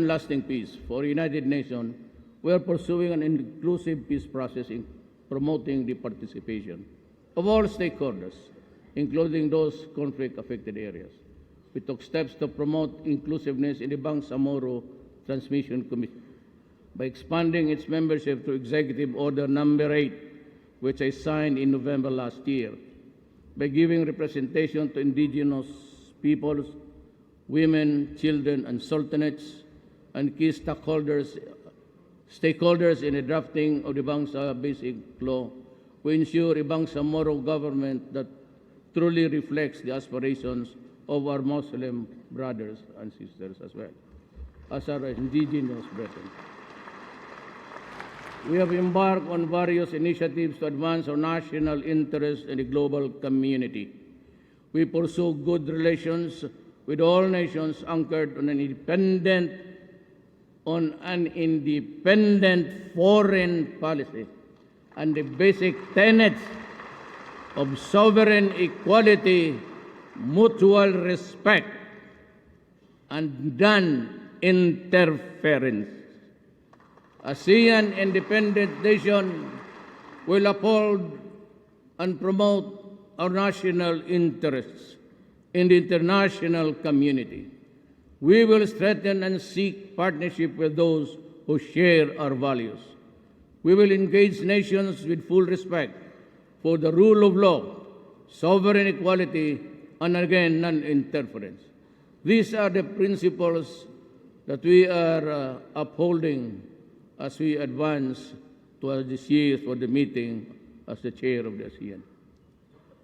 lasting peace. For United Nations, we are pursuing an inclusive peace process in promoting the participation of all stakeholders, including those conflict-affected areas. We took steps to promote inclusiveness in the Bangsamoro Transmission Commission by expanding its membership to Executive Order Number 8, which I signed in November last year, by giving representation to indigenous peoples, women, children, and sultanates, and key stakeholders in the drafting of the Bangsa Basic Law. We ensure a Bangsamoro government that truly reflects the aspirations of our Muslim brothers and sisters as well as our indigenous brethren. We have embarked on various initiatives to advance our national interests in the global community. We pursue good relations with all nations anchored on an independent foreign policy and the basic tenets of sovereign equality, mutual respect, and non-interference. ASEAN independent nation will uphold and promote our national interests in the international community. We will strengthen and seek partnership with those who share our values. We will engage nations with full respect for the rule of law, sovereign equality, and again, non-interference. These are the principles that we are upholding as we advance towards this year for the meeting as the chair of the ASEAN.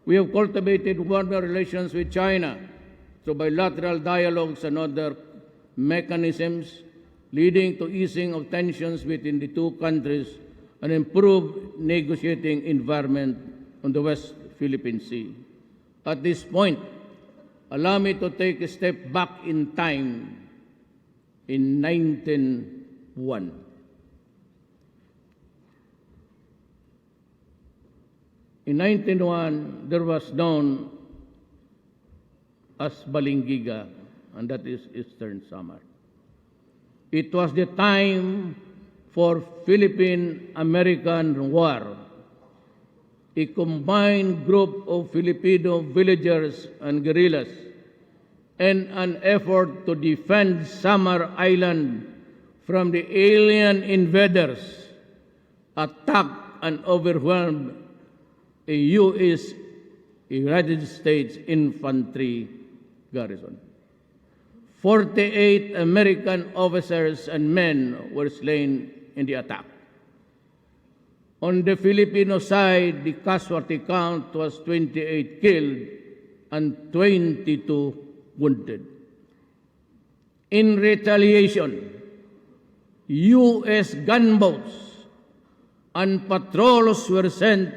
We have cultivated warmer relations with China through bilateral dialogues and other mechanisms, leading to easing of tensions between the two countries and improved negotiating environment on the West Philippine Sea. At this point, allow me to take a step back in time in 1901. In 1901, there was known as Balingiga, and that is Eastern Samar. It was the time for Philippine-American War, a combined group of Filipino villagers and guerrillas in an effort to defend Samar Island from the alien invaders, attacked and overwhelmed a U.S. United States infantry garrison. 48 American officers and men were slain in the attack. On the Filipino side, the casualty count was 28 killed and 22 wounded. In retaliation, U.S. gunboats and patrols were sent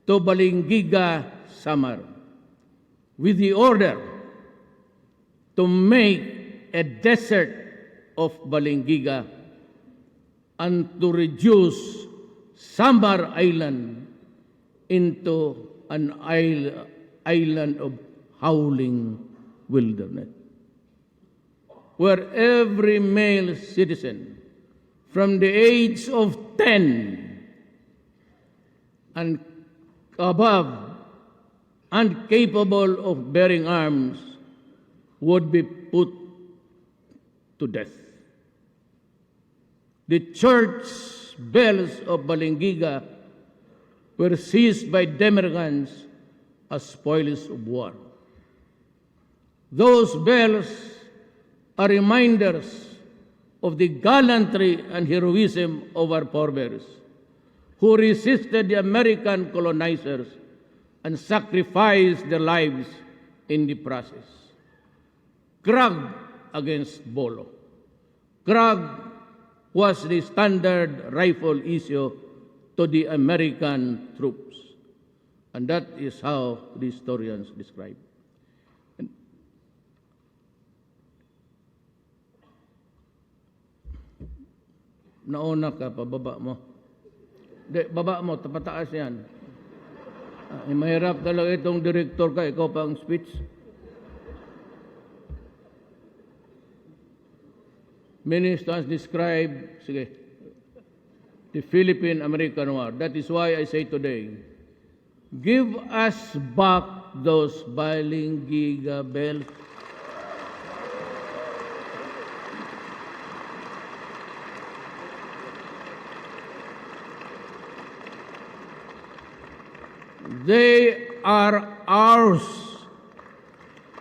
to Balingiga, Samar, with the order to make a desert of Balingiga and to reduce Samar Island into an island of howling wilderness, where every male citizen from the age of 10 and above and capable of bearing arms would be put to death. The church bells of Balingiga were seized by the Americans as spoils of war. Those bells are reminders of the gallantry and heroism of our forebears, who resisted the American colonizers and sacrificed their lives in the process. Krag against Bolo. Krag was the standard rifle issue to the American troops. And that is how the historians describe. Nauna ka, pababa mo. Di, baba mo, pataas yan. Mahirap talaga itong director ka, ikaw pa ang speech. Ministers describe, sige, the Philippine-American War. That is why I say today, give us back those Balingiga bells. They are ours.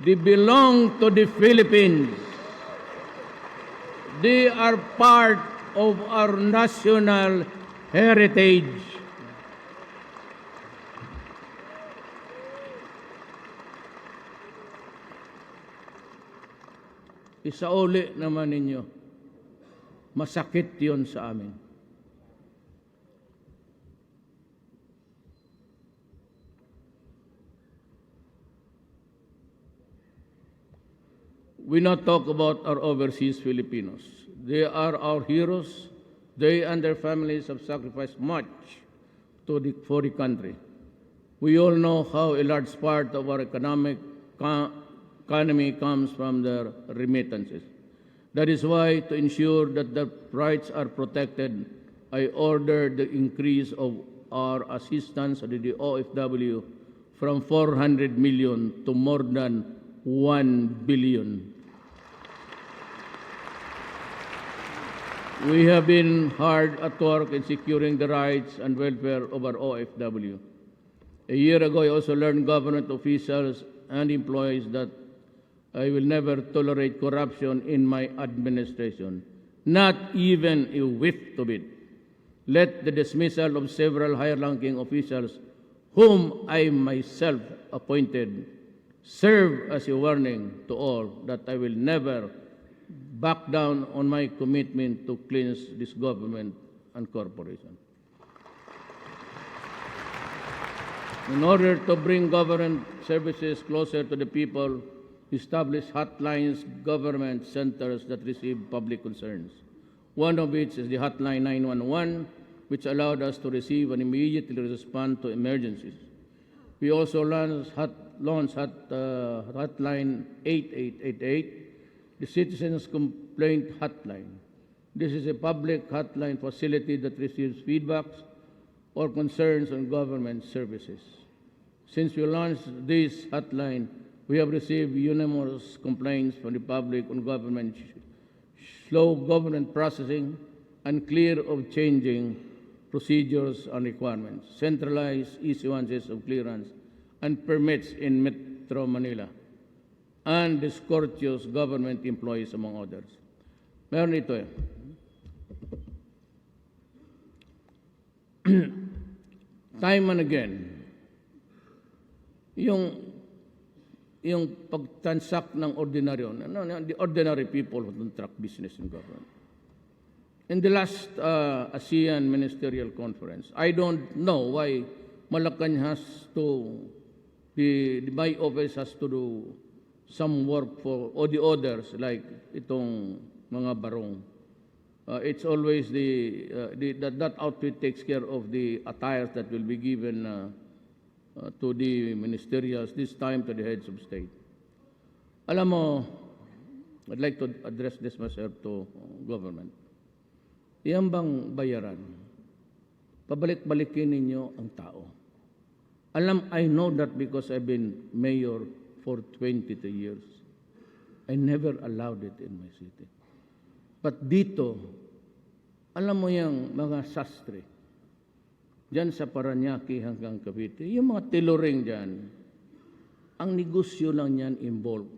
They belong to the Philippines. They are part of our national heritage. Isauli naman ninyo, masakit yon sa amin. We not talk about our overseas Filipinos. They are our heroes. They and their families have sacrificed much for the country. We all know how a large part of our economy comes from their remittances. That is why, to ensure that their rights are protected, I ordered the increase of our assistance to the OFW from 400 million to more than 1 billion. We have been hard at work in securing the rights and welfare of our OFW. A year ago, I also learned government officials and employees that I will never tolerate corruption in my administration, not even a whiff of it. Let the dismissal of several higher-ranking officials, whom I myself appointed, serve as a warning to all that I will never back down on my commitment to cleanse this government and corporation. In order to bring government services closer to the people, establish hotlines, government centers that receive public concerns. One of which is the hotline 911, which allowed us to receive and immediately respond to emergencies. We also launched hotline 8888, the Citizens Complaint Hotline. This is a public hotline facility that receives feedbacks or concerns on government services. Since we launched this hotline, we have received numerous complaints from the public on government slow government processing, unclear of changing procedures and requirements, centralized issuances of clearance and permits in Metro Manila, and discourteous government employees, among others. Meron ito eh. Time and again, yung pagtansak ng ordinaryo, the ordinary people who don't track business in government. In the last ASEAN Ministerial Conference, I don't know why Malacan has to, my office has to do some work for all the others, like itong mga barong. It's always that outfit takes care of the attires that will be given to the ministerials, this time to the heads of state. Alam mo, I'd like to address this myself to government. Iyan bang bayaran? Pabalik-balikin ninyo ang tao. I know that because I've been mayor for 22 years. I never allowed it in my city. But dito, alam mo yung mga sastre, dyan sa Paranaque hanggang Cavite, yung mga tiluring dyan, ang negosyo lang yan involved.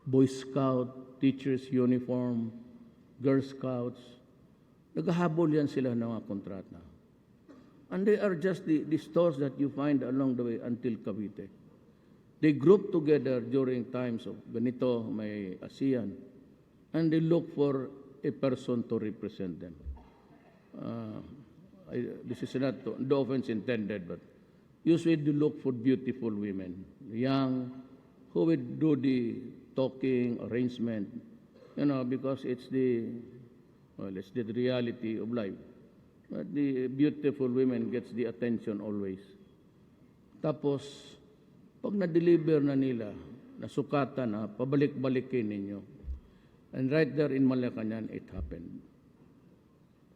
Boy Scout, teachers uniform, Girl Scouts, naghahabol yan sila ng mga kontrata. And they are just the stores that you find along the way until Cavite. They group together during times of ganito, may ASEAN, and they look for a person to represent them. This is not no offense intended, but usually they look for beautiful women, young, who would do the talking, arrangement, because it's the reality of life. But the beautiful women gets the attention always. Tapos, pag na-deliver na nila, nasukatan na, pabalik-balikin ninyo. And right there in Malacanang, it happened.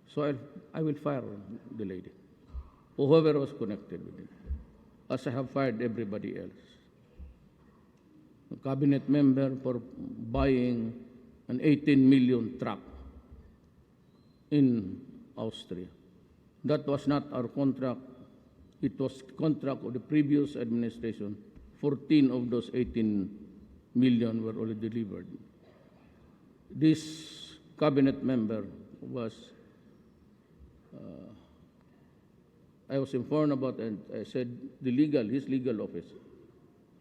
So I will fire the lady, whoever was connected with it, as I have fired everybody else. A cabinet member for buying an 18 million truck in Austria. That was not our contract. It was contract of the previous administration. 14 of those 18 million were already delivered. This cabinet member was, I was informed about, and I said his legal office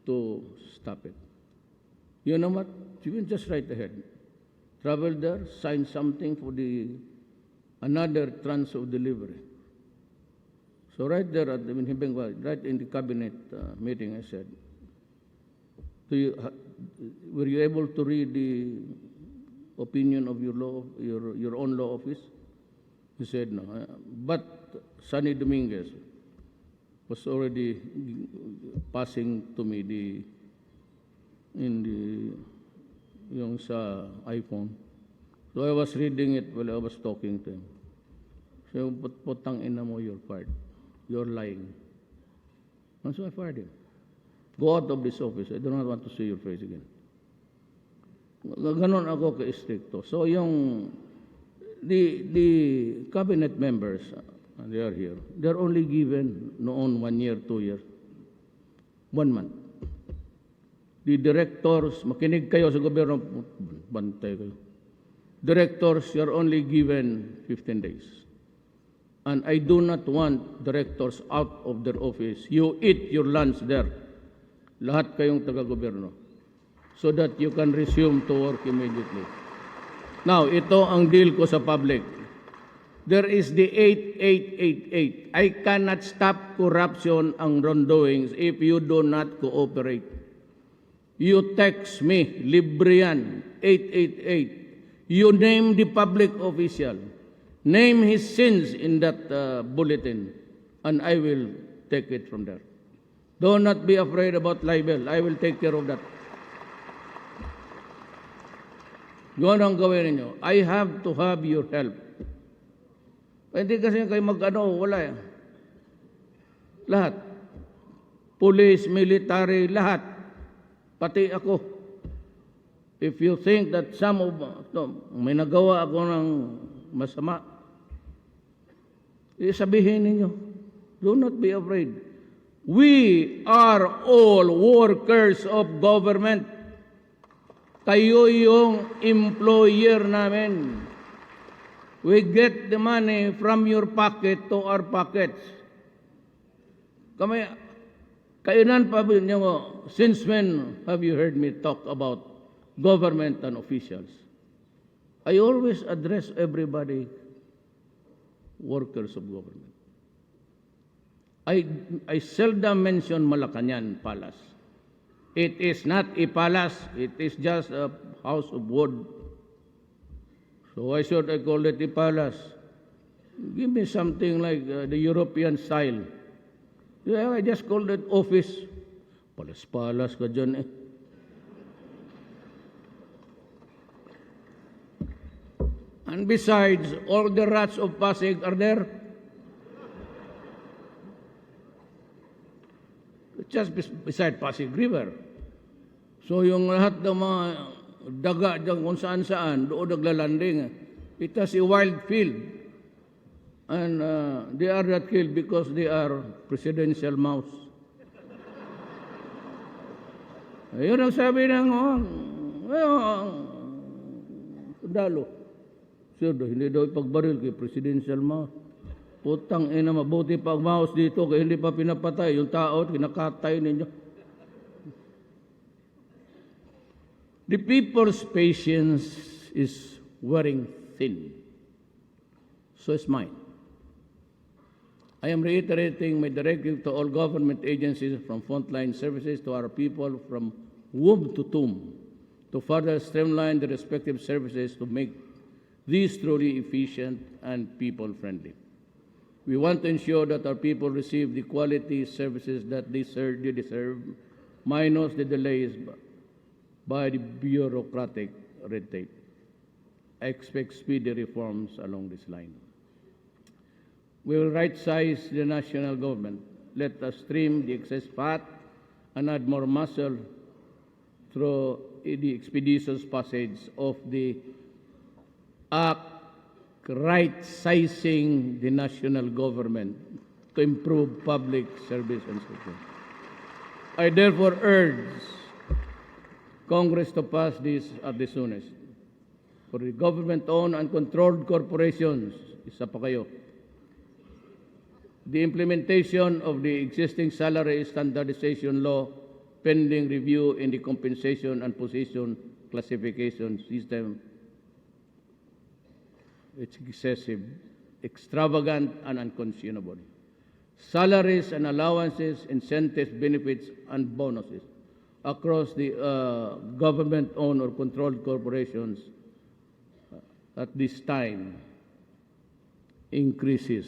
to stop it. You know what? You can just write ahead. Travel there, sign something for another tranche of delivery. So right there at right in the cabinet meeting, I said, were you able to read the opinion of your own law office? He said no. But Sunny Dominguez was already passing to me yung sa iPhone. So I was reading it while I was talking to him. So, putang ina mo, you're fired. You're lying. And so I fired him. Go out of this office. I do not want to see your face again. Ganon ako ka-stricto. So the cabinet members, they are here, they're only given noon 1 year, 2 years, 1 month. The directors, makinig kayo sa gobyerno, bantay kayo. Directors, you're only given 15 days. And I do not want directors out of their office. You eat your lunch there. Lahat kayong taga-gobyerno. So that you can resume to work immediately. Now, ito ang deal ko sa public. There is the 8888. I cannot stop corruption and wrongdoings if you do not cooperate. You text me, libre yan, 888. You name the public official. Name his sins in that bulletin, and I will take it from there. Do not be afraid about libel. I will take care of that. Yun ang gawin ninyo. I have to have your help. Hindi kasi kayo wala yan. Lahat. Police, military, lahat. Pati ako. If you think that may nagawa ako ng masama, sabihin ninyo, do not be afraid. We are all workers of government. Kayo yung employer namin. We get the money from your pocket to our pockets. Kailan pa nyo, since when have you heard me talk about government and officials? I always address everybody, workers of government. I seldom mention Malacanang Palace. It is not a palace, it is just a house of wood. So why should I call it a palace? Give me something like the European style. Yeah, I just called it office. Palas-palas ka dyan eh. And besides, all the rats of Pasig are there. Just beside Pasig River. So yung lahat ng mga daga dyan kung saan-saan, doon naglalanding. It has a wild field. And they are not killed because they are presidential mouse. Ayun ang sabi ng sundalo. Sir, hindi daw ipagbaril kay presidential mouse. Putang ina, mabuti pag mouse dito kaya hindi pa pinapatay. Yung tao, kinakatay ninyo. The people's patience is wearing thin. So is mine. I am reiterating my directive to all government agencies from frontline services to our people from womb to tomb to further streamline the respective services to make these truly efficient and people-friendly. We want to ensure that our people receive the quality services that they deserve, minus the delays by the bureaucratic red tape. I expect speedy reforms along this line. We will right-size the national government. Let us trim the excess fat and add more muscle through the expeditious passage of the Act right-sizing the national government to improve public service and support. I therefore urge Congress to pass this at the soonest. For the government-owned and controlled corporations, isa pa kayo, the implementation of the existing salary standardization law pending review in the compensation and position classification system. It's excessive, extravagant, and unconscionable. Salaries and allowances, incentives, benefits, and bonuses across the government-owned or controlled corporations at this time increases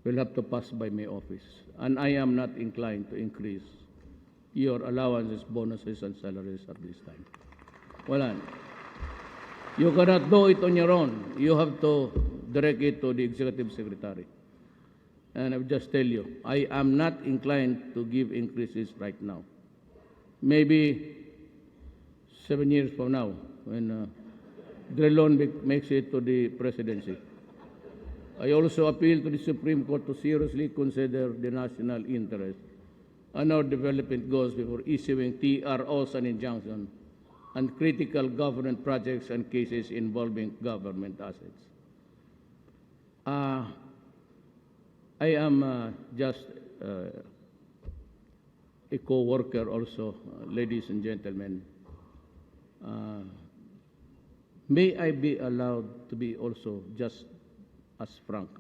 will have to pass by my office. And I am not inclined to increase your allowances, bonuses, and salaries at this time. Wala. You cannot do it on your own. You have to direct it to the executive secretary. And I will just tell you, I am not inclined to give increases right now. Maybe 7 years from now, when Drelon makes it to the presidency. I also appeal to the Supreme Court to seriously consider the national interest and our development goals before issuing TROs and injunctions and critical government projects and cases involving government assets. I am just a co-worker also, ladies and gentlemen. May I be allowed to be also just as frank?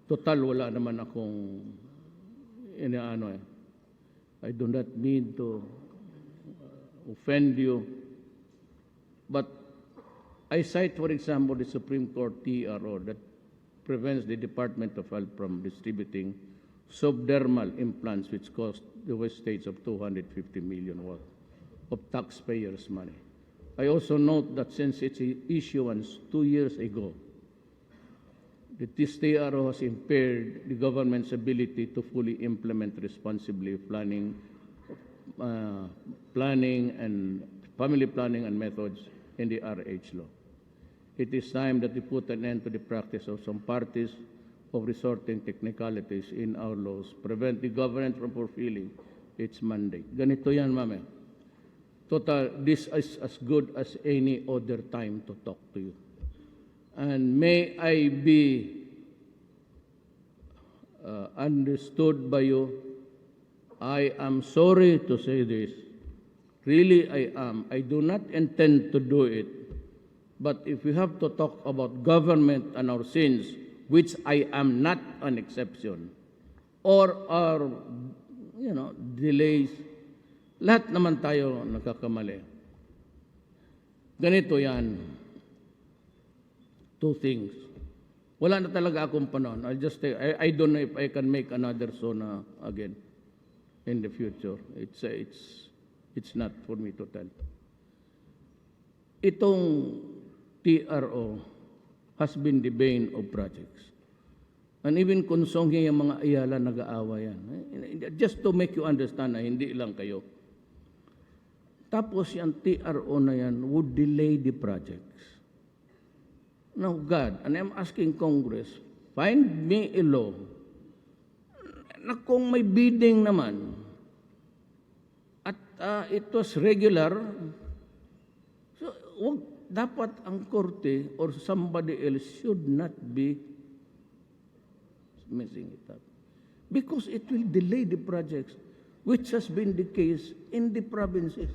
Total, wala naman akong inaano eh. I do not mean to offend you. But I cite, for example, the Supreme Court TRO that prevents the Department of Health from distributing subdermal implants which cost the West States of $250 million worth of taxpayers' money. I also note that since its issuance 2 years ago, that this TRO has impaired the government's ability to fully implement responsibly planning and family planning and methods in the RH law. It is time that we put an end to the practice of some parties of resorting technicalities in our laws, prevent the government from fulfilling its mandate. Ganito yan, ma'am. Total, this is as good as any other time to talk to you. And may I be understood by you. I am sorry to say this. Really, I am. I do not intend to do it. But if we have to talk about government and our sins, which I am not an exception, or our, delays, lahat naman tayo nagkakamali. Ganito yan. Two things. Wala na talaga akong panahon. I don't know if I can make another zona again in the future. It's not for me to tell. Itong TRO has been the bane of projects. And even konsonghe yung mga Ayala nag-aawa yan. Just to make you understand na hindi lang kayo. Tapos yung TRO na yan would delay the projects. Now God, and I'm asking Congress, find me a law na kung may bidding naman at it was regular, so dapat ang korte or somebody else should not be messing it up. Because it will delay the projects, which has been the case in the provinces.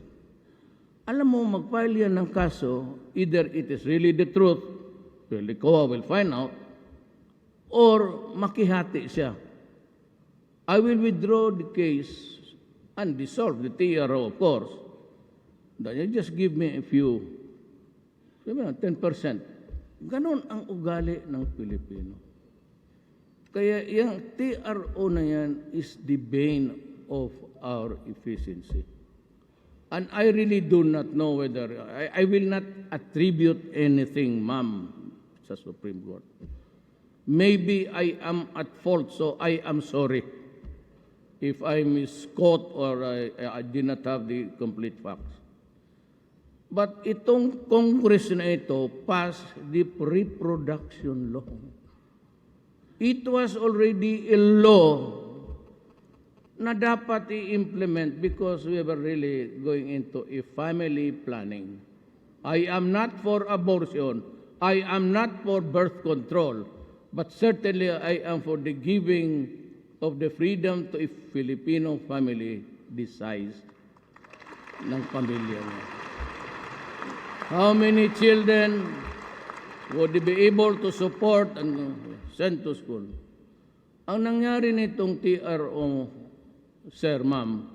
Alam mo, mag-file yan ng kaso, either it is really the truth, well, the COA will find out, or makihati siya. I will withdraw the case and dissolve the TRO, of course. Then you just give me a few, 10%. Ganon ang ugali ng Pilipino. Kaya yung TRO na yan is the bane of our efficiency. And I really do not know whether, I will not attribute anything, ma'am, sa Supreme Court. Maybe I am at fault, so I am sorry if I misquote or I did not have the complete facts. But itong Congress na ito passed the reproduction law. It was already a law na dapat i-implement because we were really going into a family planning. I am not for abortion. I am not for birth control. But certainly I am for the giving of the freedom to a Filipino family the size ng pamilya niya. How many children would be able to support and send to school? Ang nangyari nitong TRO, sir, ma'am,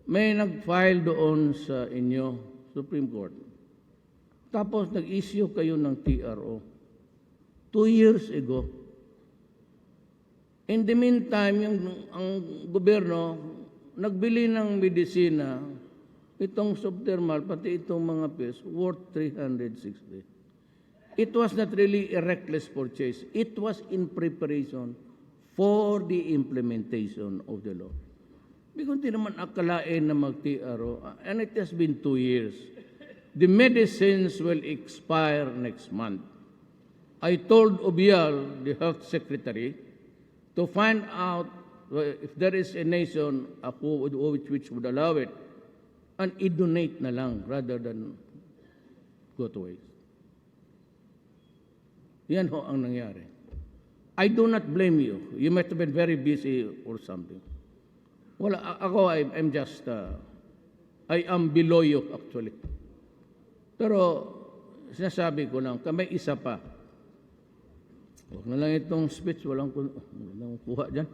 may nag-file doon sa inyo, Supreme Court. Tapos nag-issue kayo ng TRO 2 years ago. In the meantime, ang gobyerno nagbili ng medisina, itong subdermal, pati itong mga pills, worth 360. It was not really a reckless purchase. It was in preparation for the implementation of the law. Because hindi naman akalain na mag-TRO, and it has been 2 years. The medicines will expire next month. I told Obial, the health secretary, to find out if there is a nation which would allow it, and i-donate na lang rather than go to waste. Yan ho ang nangyari. I do not blame you. You might have been very busy or something. Well, ako, I'm just, I am below you actually. Pero, sinasabi ko lang, may isa pa. Huwag na lang itong speech, walang kuha dyan.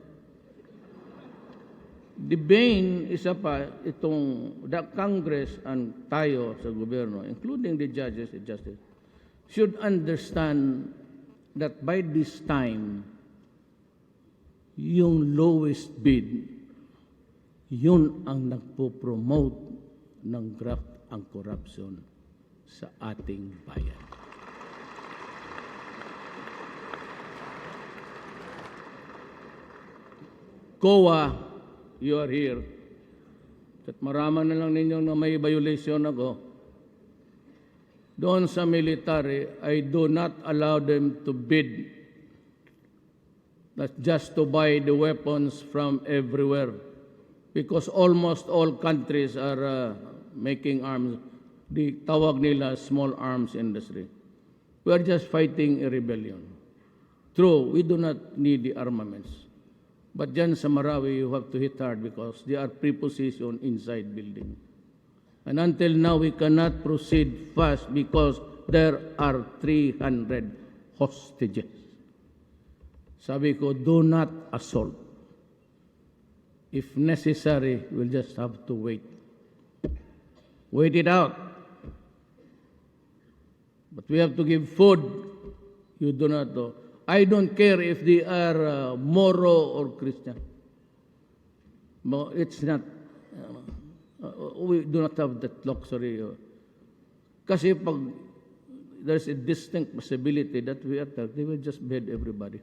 The bane, isa pa, itong the Congress and tayo sa gobyerno, including the judges and justice, should understand that by this time, yung lowest bid, yun ang nagpo-promote ng graft and corruption sa ating bayan. COA, you are here. At maraman na lang ninyo na may violation ako. Doon sa military, I do not allow them to bid. That's just to buy the weapons from everywhere. Because almost all countries are making arms. The tawag nila small arms industry. We are just fighting a rebellion. True, we do not need the armaments. But dyan sa Marawi, you have to hit hard because they are prepositioned inside building. And until now, we cannot proceed fast because there are 300 hostages. Sabi ko, do not assault. If necessary, we'll just have to wait. Wait it out. But we have to give food You do not know. I don't care if they are Moro or Christian. No, it's not. We do not have that luxury. Kasi pag there's a distinct possibility that we attack, they will just behead everybody.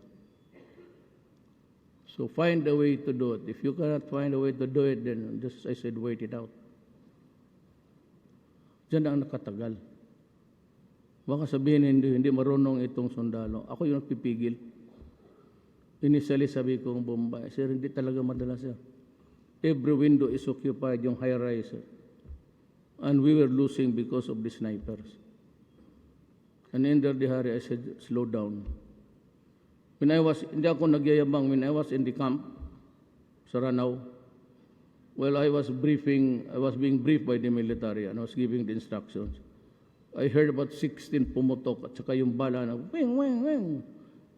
So find a way to do it. If you cannot find a way to do it, then just, I said, wait it out. Diyan ang nakatagal. Baka sabihin hindi marunong itong sundalo. Ako yung nagpipigil. Initially sabi ko ng Bombay, sir, hindi talaga madala, sir. Every window is occupied, yung high-rise. And we were losing because of the snipers. And in the hari, I said, slow down. Hindi ako nagyayabang, when I was in the camp, sa Ranao, well, I was being briefed by the military, and I was giving the instructions. I heard about 16 pumutok, at saka yung bala na, wing, wing, wing.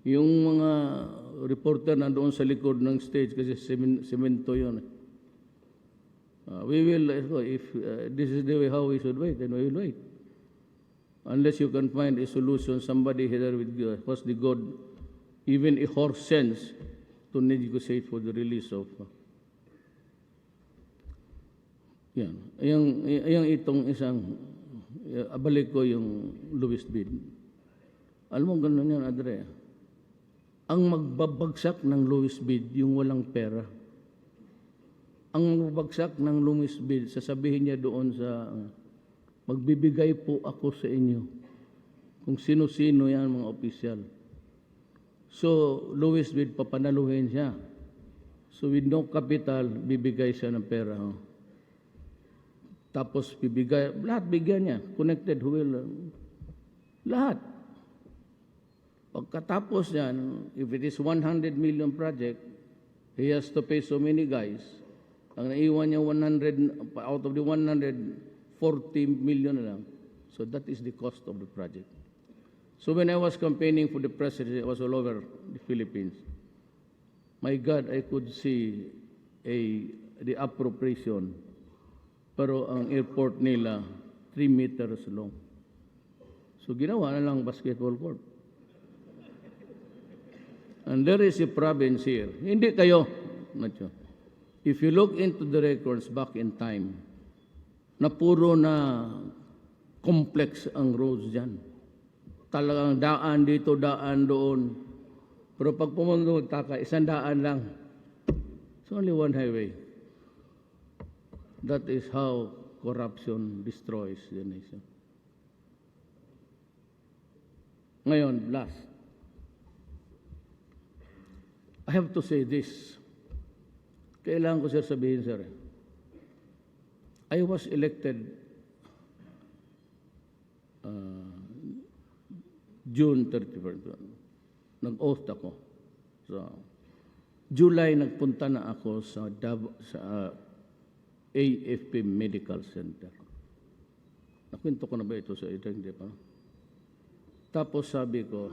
Yung mga reporter na doon sa likod ng stage, kasi semento yun. We will, if this is the way how we should wait, then we will wait. Unless you can find a solution, somebody here with what's the God, even a horse sense to negotiate for the release of. Yan. Yung itong isang, abalik ko yung Louis Bid. Alam mo, ganun yan, Adre. Ang magbabagsak ng Louis Bid, yung walang pera. Ang magbabagsak ng Louis Bid, sasabihin niya doon sa, magbibigay po ako sa inyo. Kung sino-sino yan, mga opisyal. So, Louis Bid, papanaluhin siya. So, with no capital, bibigay siya ng pera. Tapos, lahat bigyan niya. Connected, lahat. Pagkatapos yan, if it is 100 million project, he has to pay so many guys. Ang naiwan niya 100, out of the 140 million lang. So that is the cost of the project. So when I was campaigning for the presidency, I was all over the Philippines. My God, I could see the appropriation. Pero ang airport nila, 3 meters long. So ginawa na lang basketball court. And there is a province here. Hindi kayo, Nacho. If you look into the records back in time, na puro na complex ang roads dyan. Talagang daan dito, daan doon. Pero pag pumunta taka, 100 lang. It's only one highway. That is how corruption destroys the nation. Ngayon, last. I have to say this. Kailangan ko, sir, sabihin, sir. I was elected June 31st. Nag-oath ako. So, July, nagpunta na ako sa AFP Medical Center. Nakwento ko na ba ito sa ito? Hindi pa. Tapos sabi ko,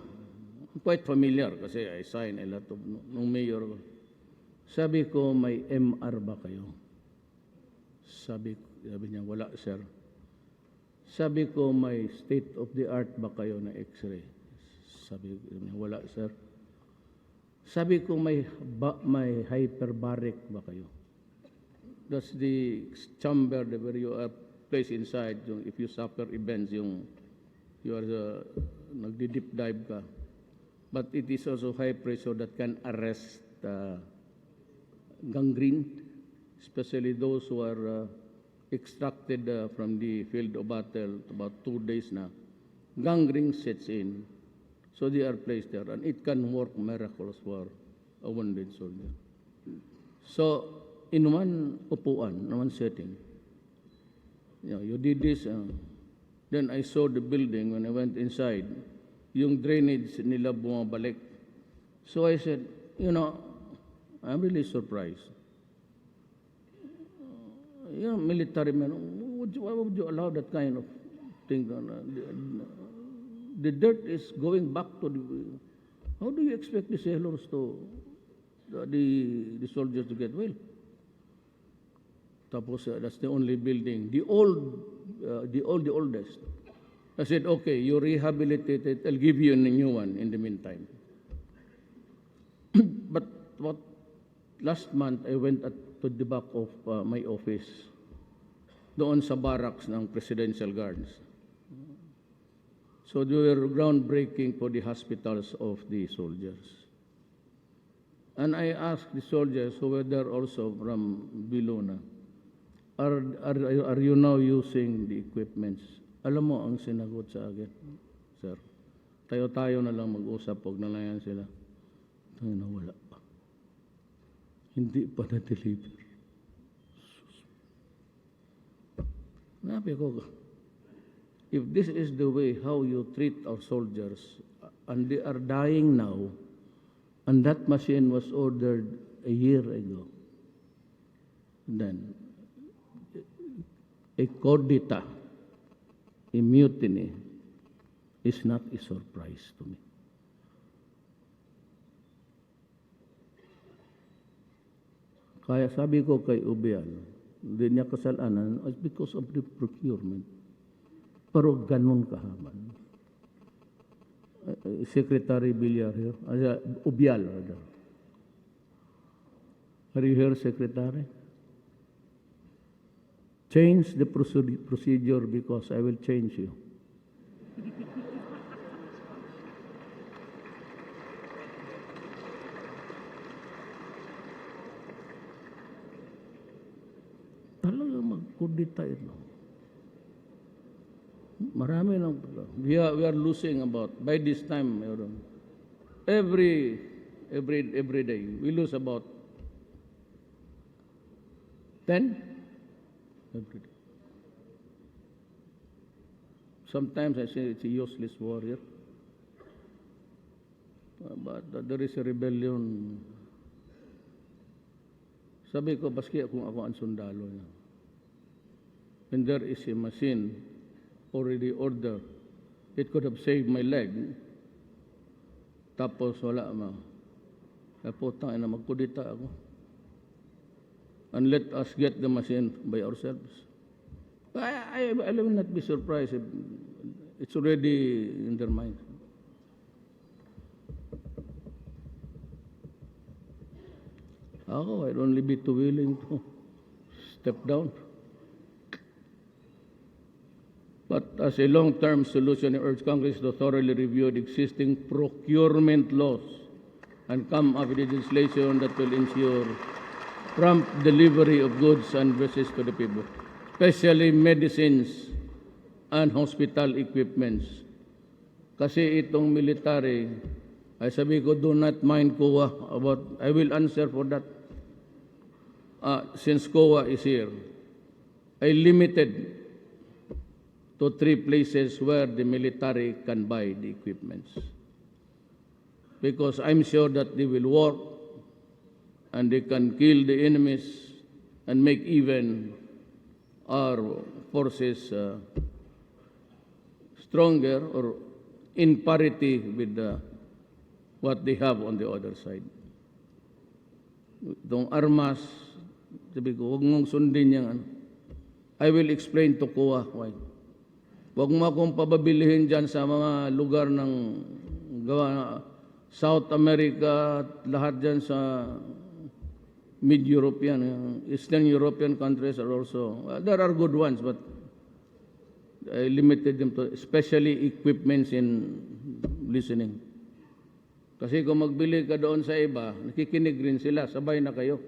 quite familiar kasi I signed a lot of nung mayor ko. Sabi ko, may MR ba kayo? Sabi niya, wala, sir. Sabi ko, may state-of-the-art ba kayo na x-ray? Sabi niya, wala, sir. Sabi ko, may hyperbaric ba kayo? That's the chamber where you are placed inside. If you suffer events, you are nagdi-deep dive ka. But it is also high pressure that can arrest gangrene, especially those who are extracted from the field of battle about 2 days na. Gangrene sets in, so they are placed there, and it can work miracles for a wounded soldier. So, in one upuan, in one setting, you did this, then I saw the building when I went inside, yung drainage nila bumabalik. So I said, I'm really surprised. Military men, why would you allow that kind of thing? The dirt is going back to the... How do you expect the sailors to... the soldiers to get well? Tapos, that's the only building. The oldest. I said, okay, you rehabilitate it, I'll give you a new one in the meantime. But last month, I went to the back of my office, doon sa barracks ng Presidential Guards. So they were groundbreaking for the hospitals of the soldiers. And I asked the soldiers who were there also from Bilona, are you now using the equipments? Alam mo ang sinagot sa akin, sir, tayo-tayo na lang mag-usap, huwag na lang yan sila. Tayo na wala pa. Hindi pa na-deliver. Nabi ko, if this is the way how you treat our soldiers, and they are dying now, and that machine was ordered a year ago, then a cordita, a mutiny, is not a surprise to me. Kaya sabi ko kay Ubial, hindi niya kasalanan because of the procurement. Pero ganun kahaman. Secretary Villarreal, Ubial, rather. Are you here, Secretary? Change the procedure because I will change you. Talaga magkudita ito. Marami lang. We are losing about, by this time, every day, we lose about 10 every day. Sometimes I say it's a useless warrior. But there is a rebellion. Sabi ko, baski kung ako ang sundalo niya. When there is a machine already ordered, it could have saved my leg. Tapos wala ma. Kaya putang ina, magkudita ako. And let us get the machine by ourselves. I will not be surprised if it's already in their mind. I'd only be too willing to step down. But as a long-term solution, I urge Congress to thoroughly review the existing procurement laws and come up with legislation that will ensure prompt delivery of goods and services to the people, especially medicines and hospital equipments. Kasi itong military, ay sabi ko, do not mind COA about, I will answer for that. Since COA is here, I limited to 3 places where the military can buy the equipments. Because I'm sure that they will work and they can kill the enemies and make even our forces stronger or in parity with what they have on the other side. Itong armas, sabi ko, huwag mong sundin yan. I will explain to COA why. Huwag mo akong pababilihin dyan sa mga lugar ng South America, lahat dyan sa Mid-European, Eastern European countries are also, there are good ones, but I limited them to especially equipments in listening. Kasi kung magbili ka doon sa iba, nakikinig rin sila, sabay na kayo.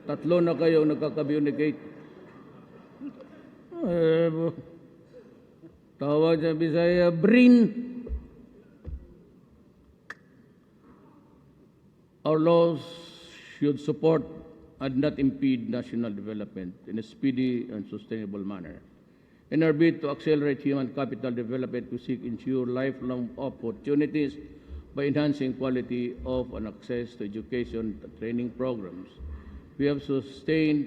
3 na kayo nagkaka-communicate. Tawag sa Bisaya, BRIN. Our laws should support and not impede national development in a speedy and sustainable manner. In our bid to accelerate human capital development, we seek ensure lifelong opportunities by enhancing quality of and access to education and training programs. We have sustained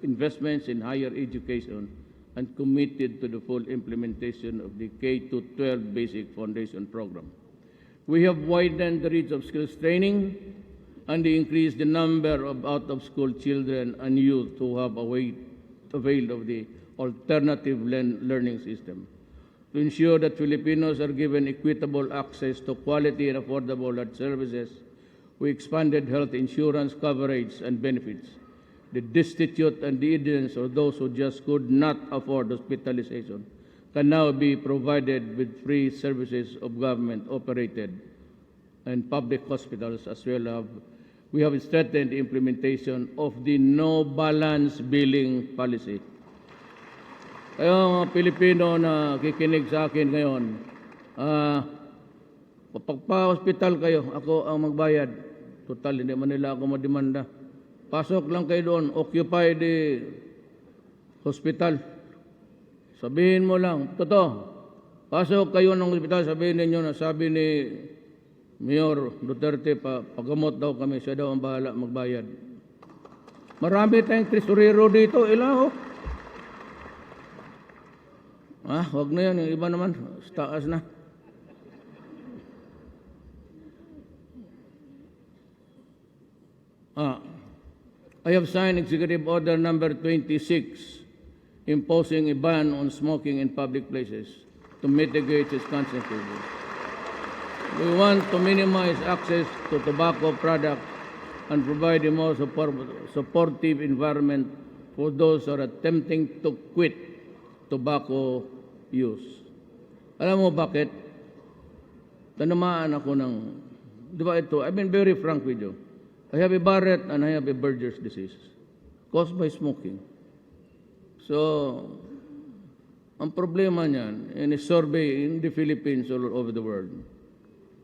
investments in higher education and committed to the full implementation of the K-12 Basic Foundation Program. We have widened the reach of skills training and increased the number of out-of-school children and youth who have availed of the alternative learning system. To ensure that Filipinos are given equitable access to quality and affordable health services, we expanded health insurance coverage and benefits. The destitute and the indigent, or those who just could not afford hospitalization, can now be provided with free services of government-operated and public hospitals as well. We have strengthened the implementation of the no-balance billing policy. Kayo mga Pilipino na kikinig sa akin ngayon, pagpa-hospital kayo, ako ang magbayad. Total, hindi man nila ako mademanda. Pasok lang kayo doon, occupy the hospital. Sabihin mo lang, totoo, pasok kayo ng hospital, sabihin ninyo na sabi ni Mayor Duterte, pagamot daw kami, siya daw ang bahala magbayad. Marami tayong tresurero dito, ilaw. Wag na yan, yung iba naman, taas na. I have signed Executive Order number 26, imposing a ban on smoking in public places to mitigate its consequences. We want to minimize access to tobacco products and provide a more supportive environment for those who are attempting to quit tobacco use. Alam mo bakit? Tanamaan ako ng, di ba ito, I've been very frank with you. I have a Barrett and I have a Berger's disease caused by smoking. So, ang problema niyan, in a survey in the Philippines all over the world,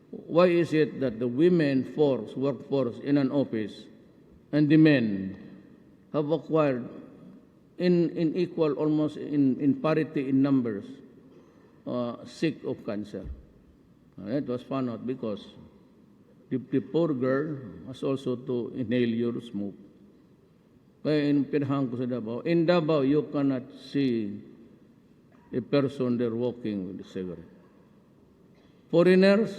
why is it that the women workforce in an office and the men have acquired in equal, almost in parity in numbers, sick of cancer? It was found out because the poor girl has also to inhale your smoke. Kaya pinahan ko sa Davao. In Davao, you cannot see a person there walking with a cigarette. Foreigners,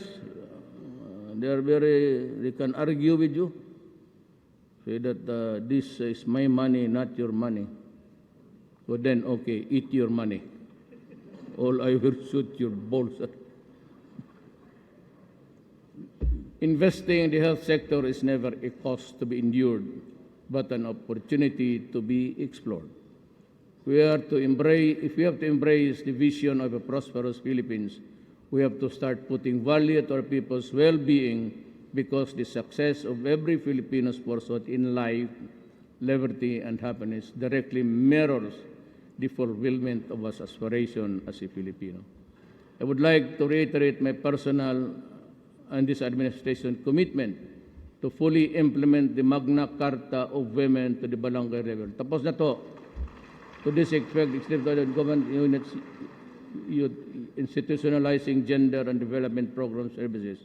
they can argue with you, say that this is my money, not your money. So then, okay, eat your money. All I will shoot your balls at. Investing in the health sector is never a cost to be endured, but an opportunity to be explored. If we have to embrace the vision of a prosperous Philippines, we have to start putting value to our people's well-being, because the success of every Filipino's pursuit in life, liberty, and happiness directly mirrors the fulfillment of our aspiration as a Filipino. I would like to reiterate my personal and this administration commitment to fully implement the Magna Carta of Women to the barangay level. Tapos na to. To this effect, executive government units institutionalizing gender and development program services.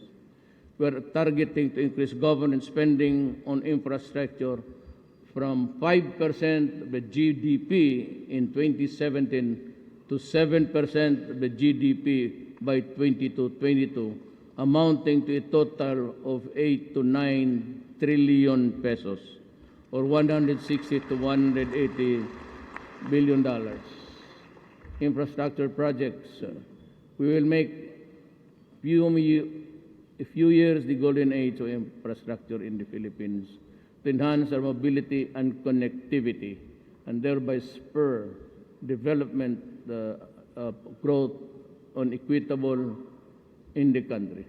We are targeting to increase government spending on infrastructure from 5% of the GDP in 2017 to 7% of the GDP by 2022, amounting to a total of 8 to 9 trillion pesos, or 160 to 180 billion dollars. Infrastructure projects, we will make a few years the golden age of infrastructure in the Philippines to enhance our mobility and connectivity, and thereby spur development, growth on equitable in the country.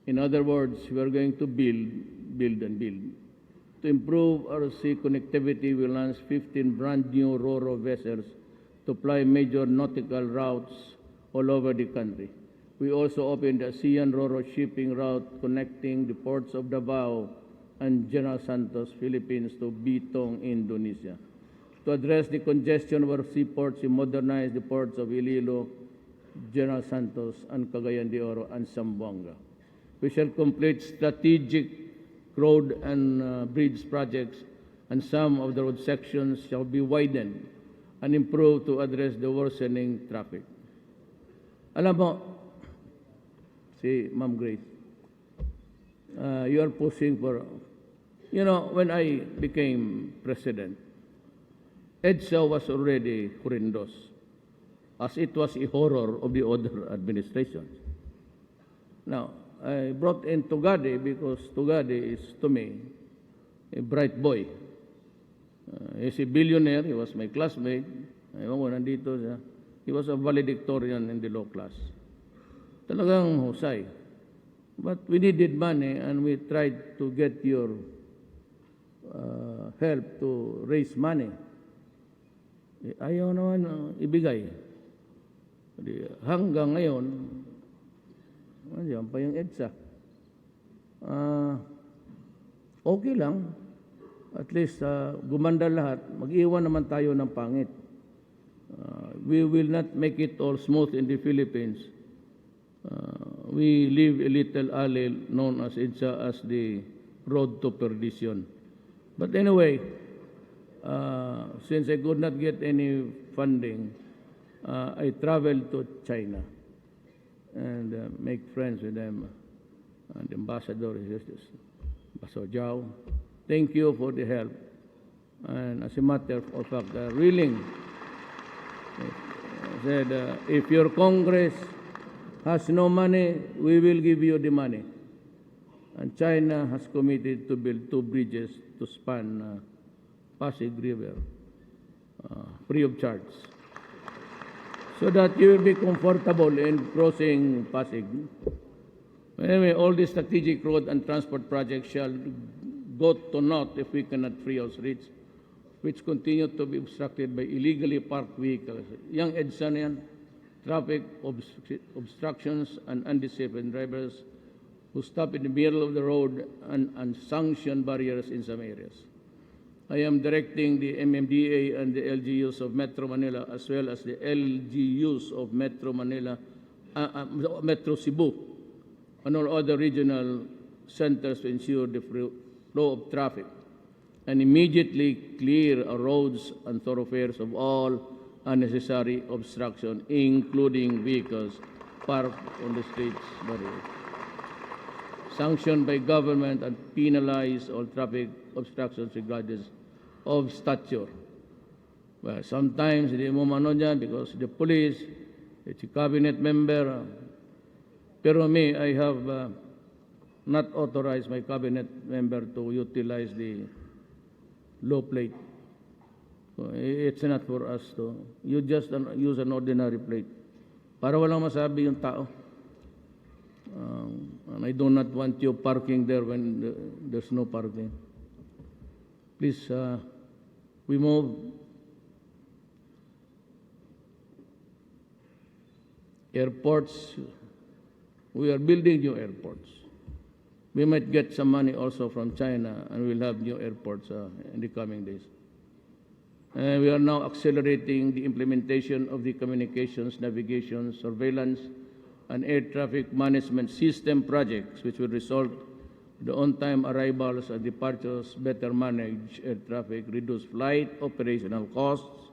In other words, we are going to build and build. To improve our sea connectivity, we launched 15 brand new ro-ro vessels to ply major nautical routes all over the country. We also opened the ASEAN ro-ro shipping route connecting the ports of Davao and General Santos, Philippines to Bitong, Indonesia. To address the congestion of our seaports, we modernized the ports of Iloilo, General Santos, and Cagayan de Oro, and Zamboanga. We shall complete strategic road and bridge projects, and some of the road sections shall be widened and improved to address the worsening traffic. Alam mo, si Ma'am Grace, you are pushing for, when I became president, EDSA was already horrendous. as it was a horror of the other administrations. Now, I brought in Tugade because Tugade is, to me, a bright boy. He's a billionaire. He was my classmate. Ewan ko, nandito siya. He was a valedictorian in the law class. Talagang husay. But we needed money and we tried to get your help to raise money. Ayaw naman ibigay. Hanggang ngayon, andiyan pa yung EDSA. Okay lang. At least gumanda lahat. Mag-iwan naman tayo ng pangit. We will not make it all smooth in the Philippines. We live a little alley known as EDSA as the road to perdition. But anyway, since I could not get any funding, I traveled to China and make friends with them. And the ambassador is just Ambassador Zhao. Thank you for the help. And as a matter of fact, willing, said, if your Congress has no money, we will give you the money. And China has committed to build 2 bridges to span Pasig River, free of charge, so that you will be comfortable in crossing Pasig. Anyway, all these strategic road and transport projects shall go to naught if we cannot free our streets, which continue to be obstructed by illegally parked vehicles. Yung EDSA na yan, traffic obstructions and undisciplined drivers who stop in the middle of the road and unsanctioned barriers in some areas. I am directing the MMDA and the LGUs of Metro Manila as well as the LGUs of Metro Manila, Metro Cebu, and all other regional centers to ensure the flow of traffic and immediately clear our roads and thoroughfares of all unnecessary obstruction, including vehicles parked on the streets barriers. Sanctioned by government and penalize all traffic obstructions regardless of stature. Well, sometimes hindi mo mano dyan because the police, it's a cabinet member. Pero me, I have not authorized my cabinet member to utilize the low plate. So it's not for us to. You just use an ordinary plate. Para walang masabi yung tao. And I do not want you parking there when there's no parking. Please, we move. Airports. We are building new airports. We might get some money also from China, and we'll have new airports in the coming days. We are now accelerating the implementation of the communications, navigation, surveillance, and air traffic management system projects, which will result in the on-time arrivals and departures, better manage air traffic, reduce flight operational costs,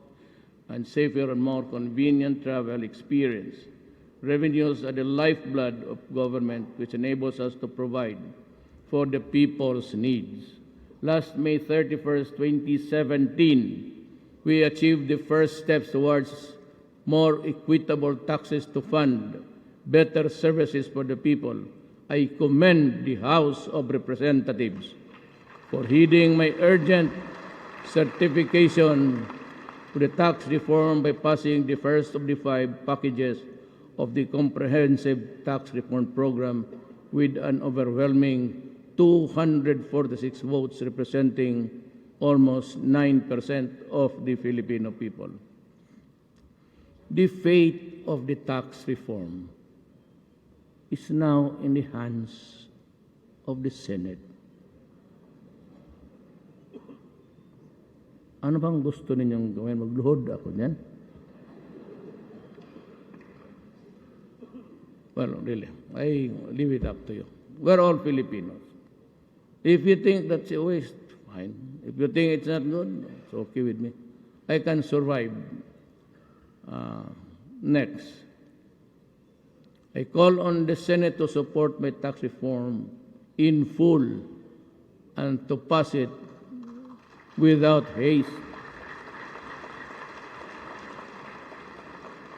and safer and more convenient travel experience. Revenues are the lifeblood of government, which enables us to provide for the people's needs. Last May 31st, 2017, we achieved the first steps towards more equitable taxes to fund better services for the people. I commend the House of Representatives for heeding my urgent certification to the tax reform by passing the first of the 5 packages of the Comprehensive Tax Reform Program with an overwhelming 246 votes representing almost 9% of the Filipino people. The fate of the tax reform is now in the hands of the Senate. Ano bang gusto ninyong gawin? Magluhod ako niyan? Well, really, I leave it up to you. We're all Filipinos. If you think that's a waste, fine. If you think it's not good, it's okay with me. I can survive. Next. I call on the Senate to support my tax reform in full and to pass it without haste.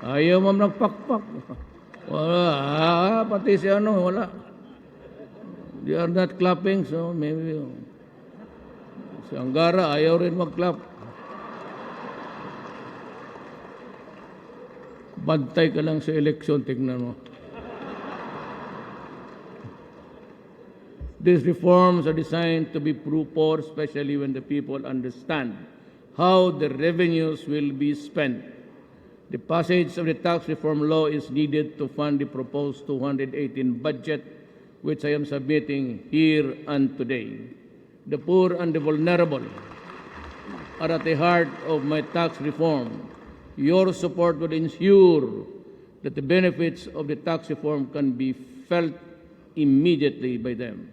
Ayaw mo nagpakpak. Wala, pati si ano, wala. They are not clapping, so maybe si Angara ayaw rin mag-clap. Bantay ka lang sa eleksyon, tignan mo. These reforms are designed to be pro-poor, especially when the people understand how the revenues will be spent. The passage of the tax reform law is needed to fund the proposed 2018 budget, which I am submitting here and today. The poor and the vulnerable are at the heart of my tax reform. Your support will ensure that the benefits of the tax reform can be felt immediately by them.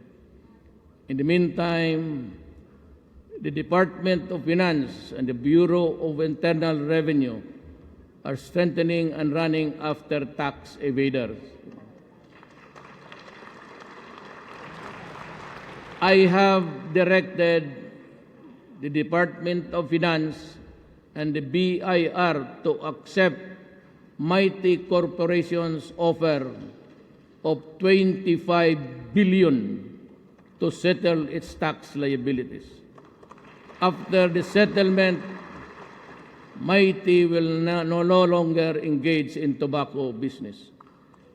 In the meantime, the Department of Finance and the Bureau of Internal Revenue are strengthening and running after tax evaders. I have directed the Department of Finance and the BIR to accept Mighty Corporation's offer of 25 billion to settle its tax liabilities. After the settlement, Mighty will no longer engage in tobacco business.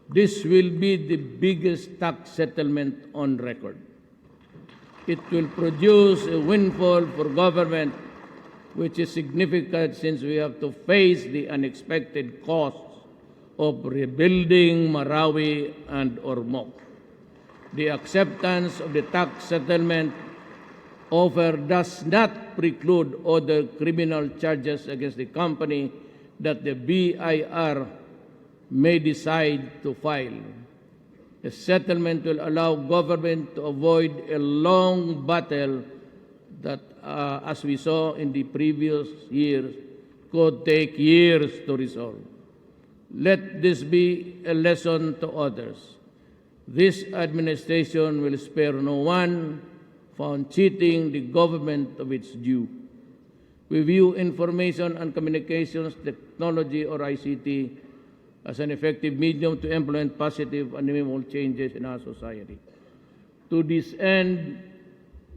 This will be the biggest tax settlement on record. It will produce a windfall for government, which is significant since we have to face the unexpected costs of rebuilding Marawi and Ormoc. The acceptance of the tax settlement offer does not preclude other criminal charges against the company that the BIR may decide to file. The settlement will allow government to avoid a long battle that, as we saw in the previous years, could take years to resolve. Let this be a lesson to others. This administration will spare no one found cheating the government of its due. We view information and communications technology, or ICT, as an effective medium to implement positive and meaningful changes in our society. To this end,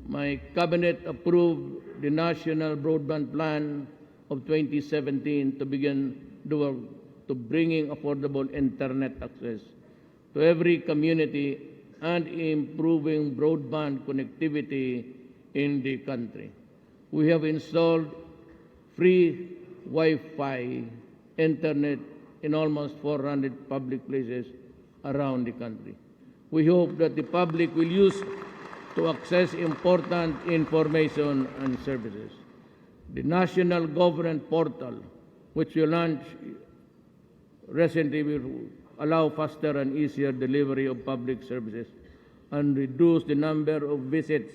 my cabinet approved the National Broadband Plan of 2017 to begin the work to bringing affordable internet access to every community and improving broadband connectivity in the country. We have installed free Wi-Fi internet in almost 400 public places around the country. We hope that the public will use to access important information and services. The National Government Portal, which we launched recently, will allow faster and easier delivery of public services and reduce the number of visits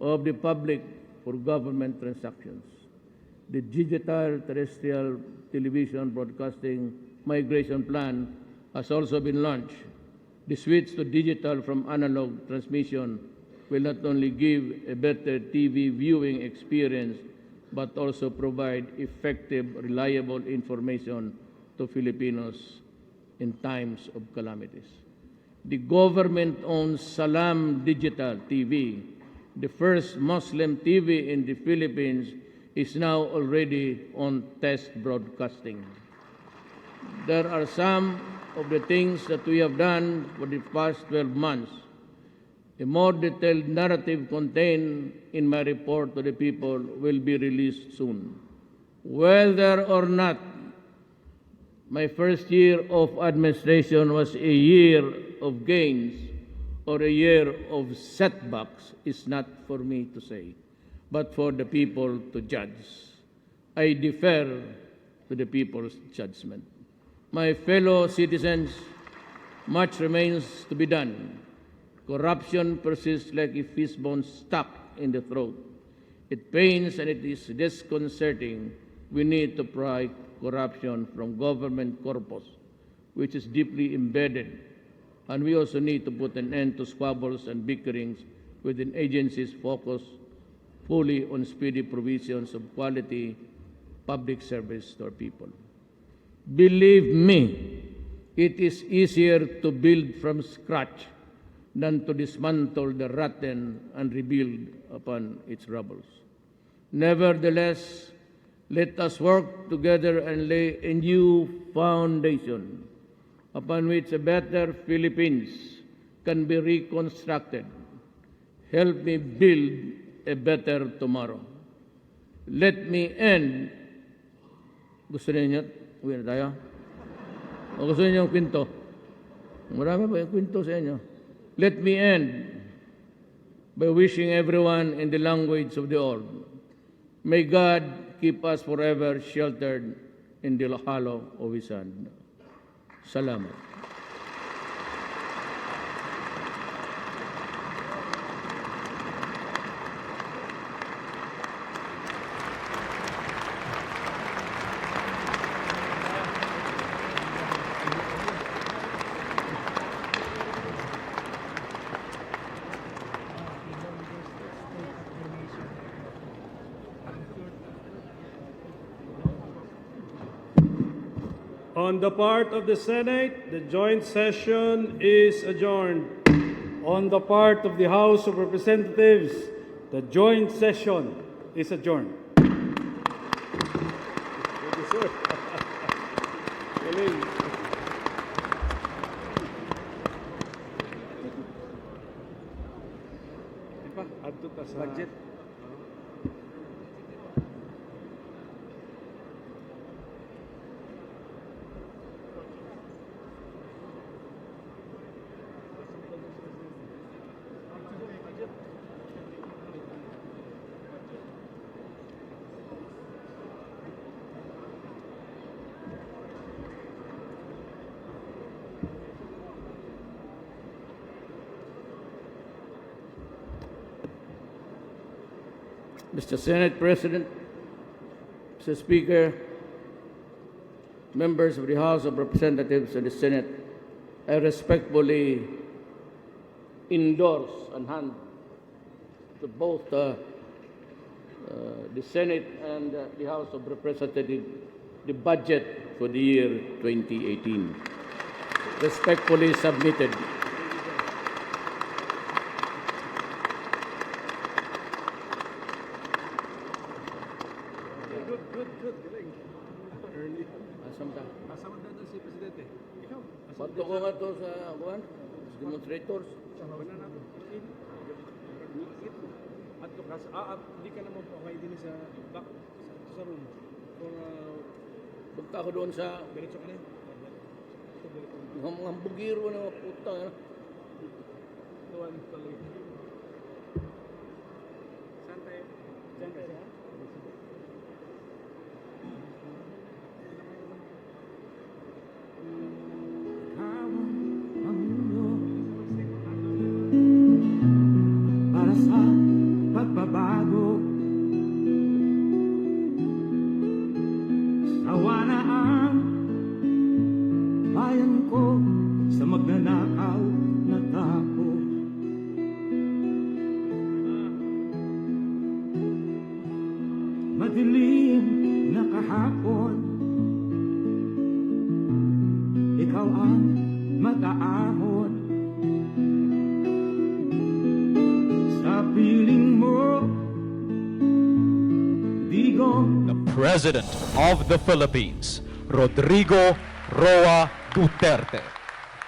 of the public for government transactions. The Digital Terrestrial Television Broadcasting Migration Plan has also been launched. The switch to digital from analog transmission will not only give a better TV viewing experience, but also provide effective, reliable information to Filipinos in times of calamities. The government-owned Salam Digital TV, the first Muslim TV in the Philippines, is now already on test broadcasting. There are some of the things that we have done for the past 12 months. A more detailed narrative contained in my report to the people will be released soon. Whether or not my first year of administration was a year of gains or a year of setbacks is not for me to say, but for the people to judge. I defer to the people's judgment. My fellow citizens, much remains to be done. Corruption persists like a fishbone stuck in the throat. It pains and it is disconcerting. We need to pry corruption from government corpus, which is deeply embedded. And we also need to put an end to squabbles and bickerings within agencies focused fully on speedy provisions of quality public service to our people. Believe me, it is easier to build from scratch than to dismantle the rotten and rebuild upon its rubbles. Nevertheless, let us work together and lay a new foundation upon which a better Philippines can be reconstructed. Help me build a better tomorrow. Let me end. Gusto ninyo? Uwi na tayo? O gusto ninyo yung kwento? Marami pa yung kwento sa inyo. Let me end by wishing everyone in the language of the orb. May God keep us forever sheltered in the hollow of His hand. Salamat. On the part of the Senate, the joint session is adjourned. On the part of the House of Representatives, the joint session is adjourned. Thank you, sir. Galing. Di ba? Adto ta sa budget. Mr. Senate President, Mr. Speaker, members of the House of Representatives and the Senate, I respectfully endorse and hand to both the Senate and the House of Representatives the budget for the year 2018. Respectfully submitted. Good. Galing. Early. Asam na doon si Presidente. Ikaw. Pato ko nga to sa demonstrators. Wala na. At kas hindi ka naman po kayo din sa back sa room for Punta ako doon sa diretso ka na. mga bugiro na mga puta. Tuwan tuloy. Saan tayo? Diyan tayo. Para sa pagbabago, sawa na ang bayan ko sa magnanakaw na tao. Madilim na kahapon, ikaw ang mag-aahon. Sa piling mo, digong The President of the Philippines, Rodrigo Roa Duterte.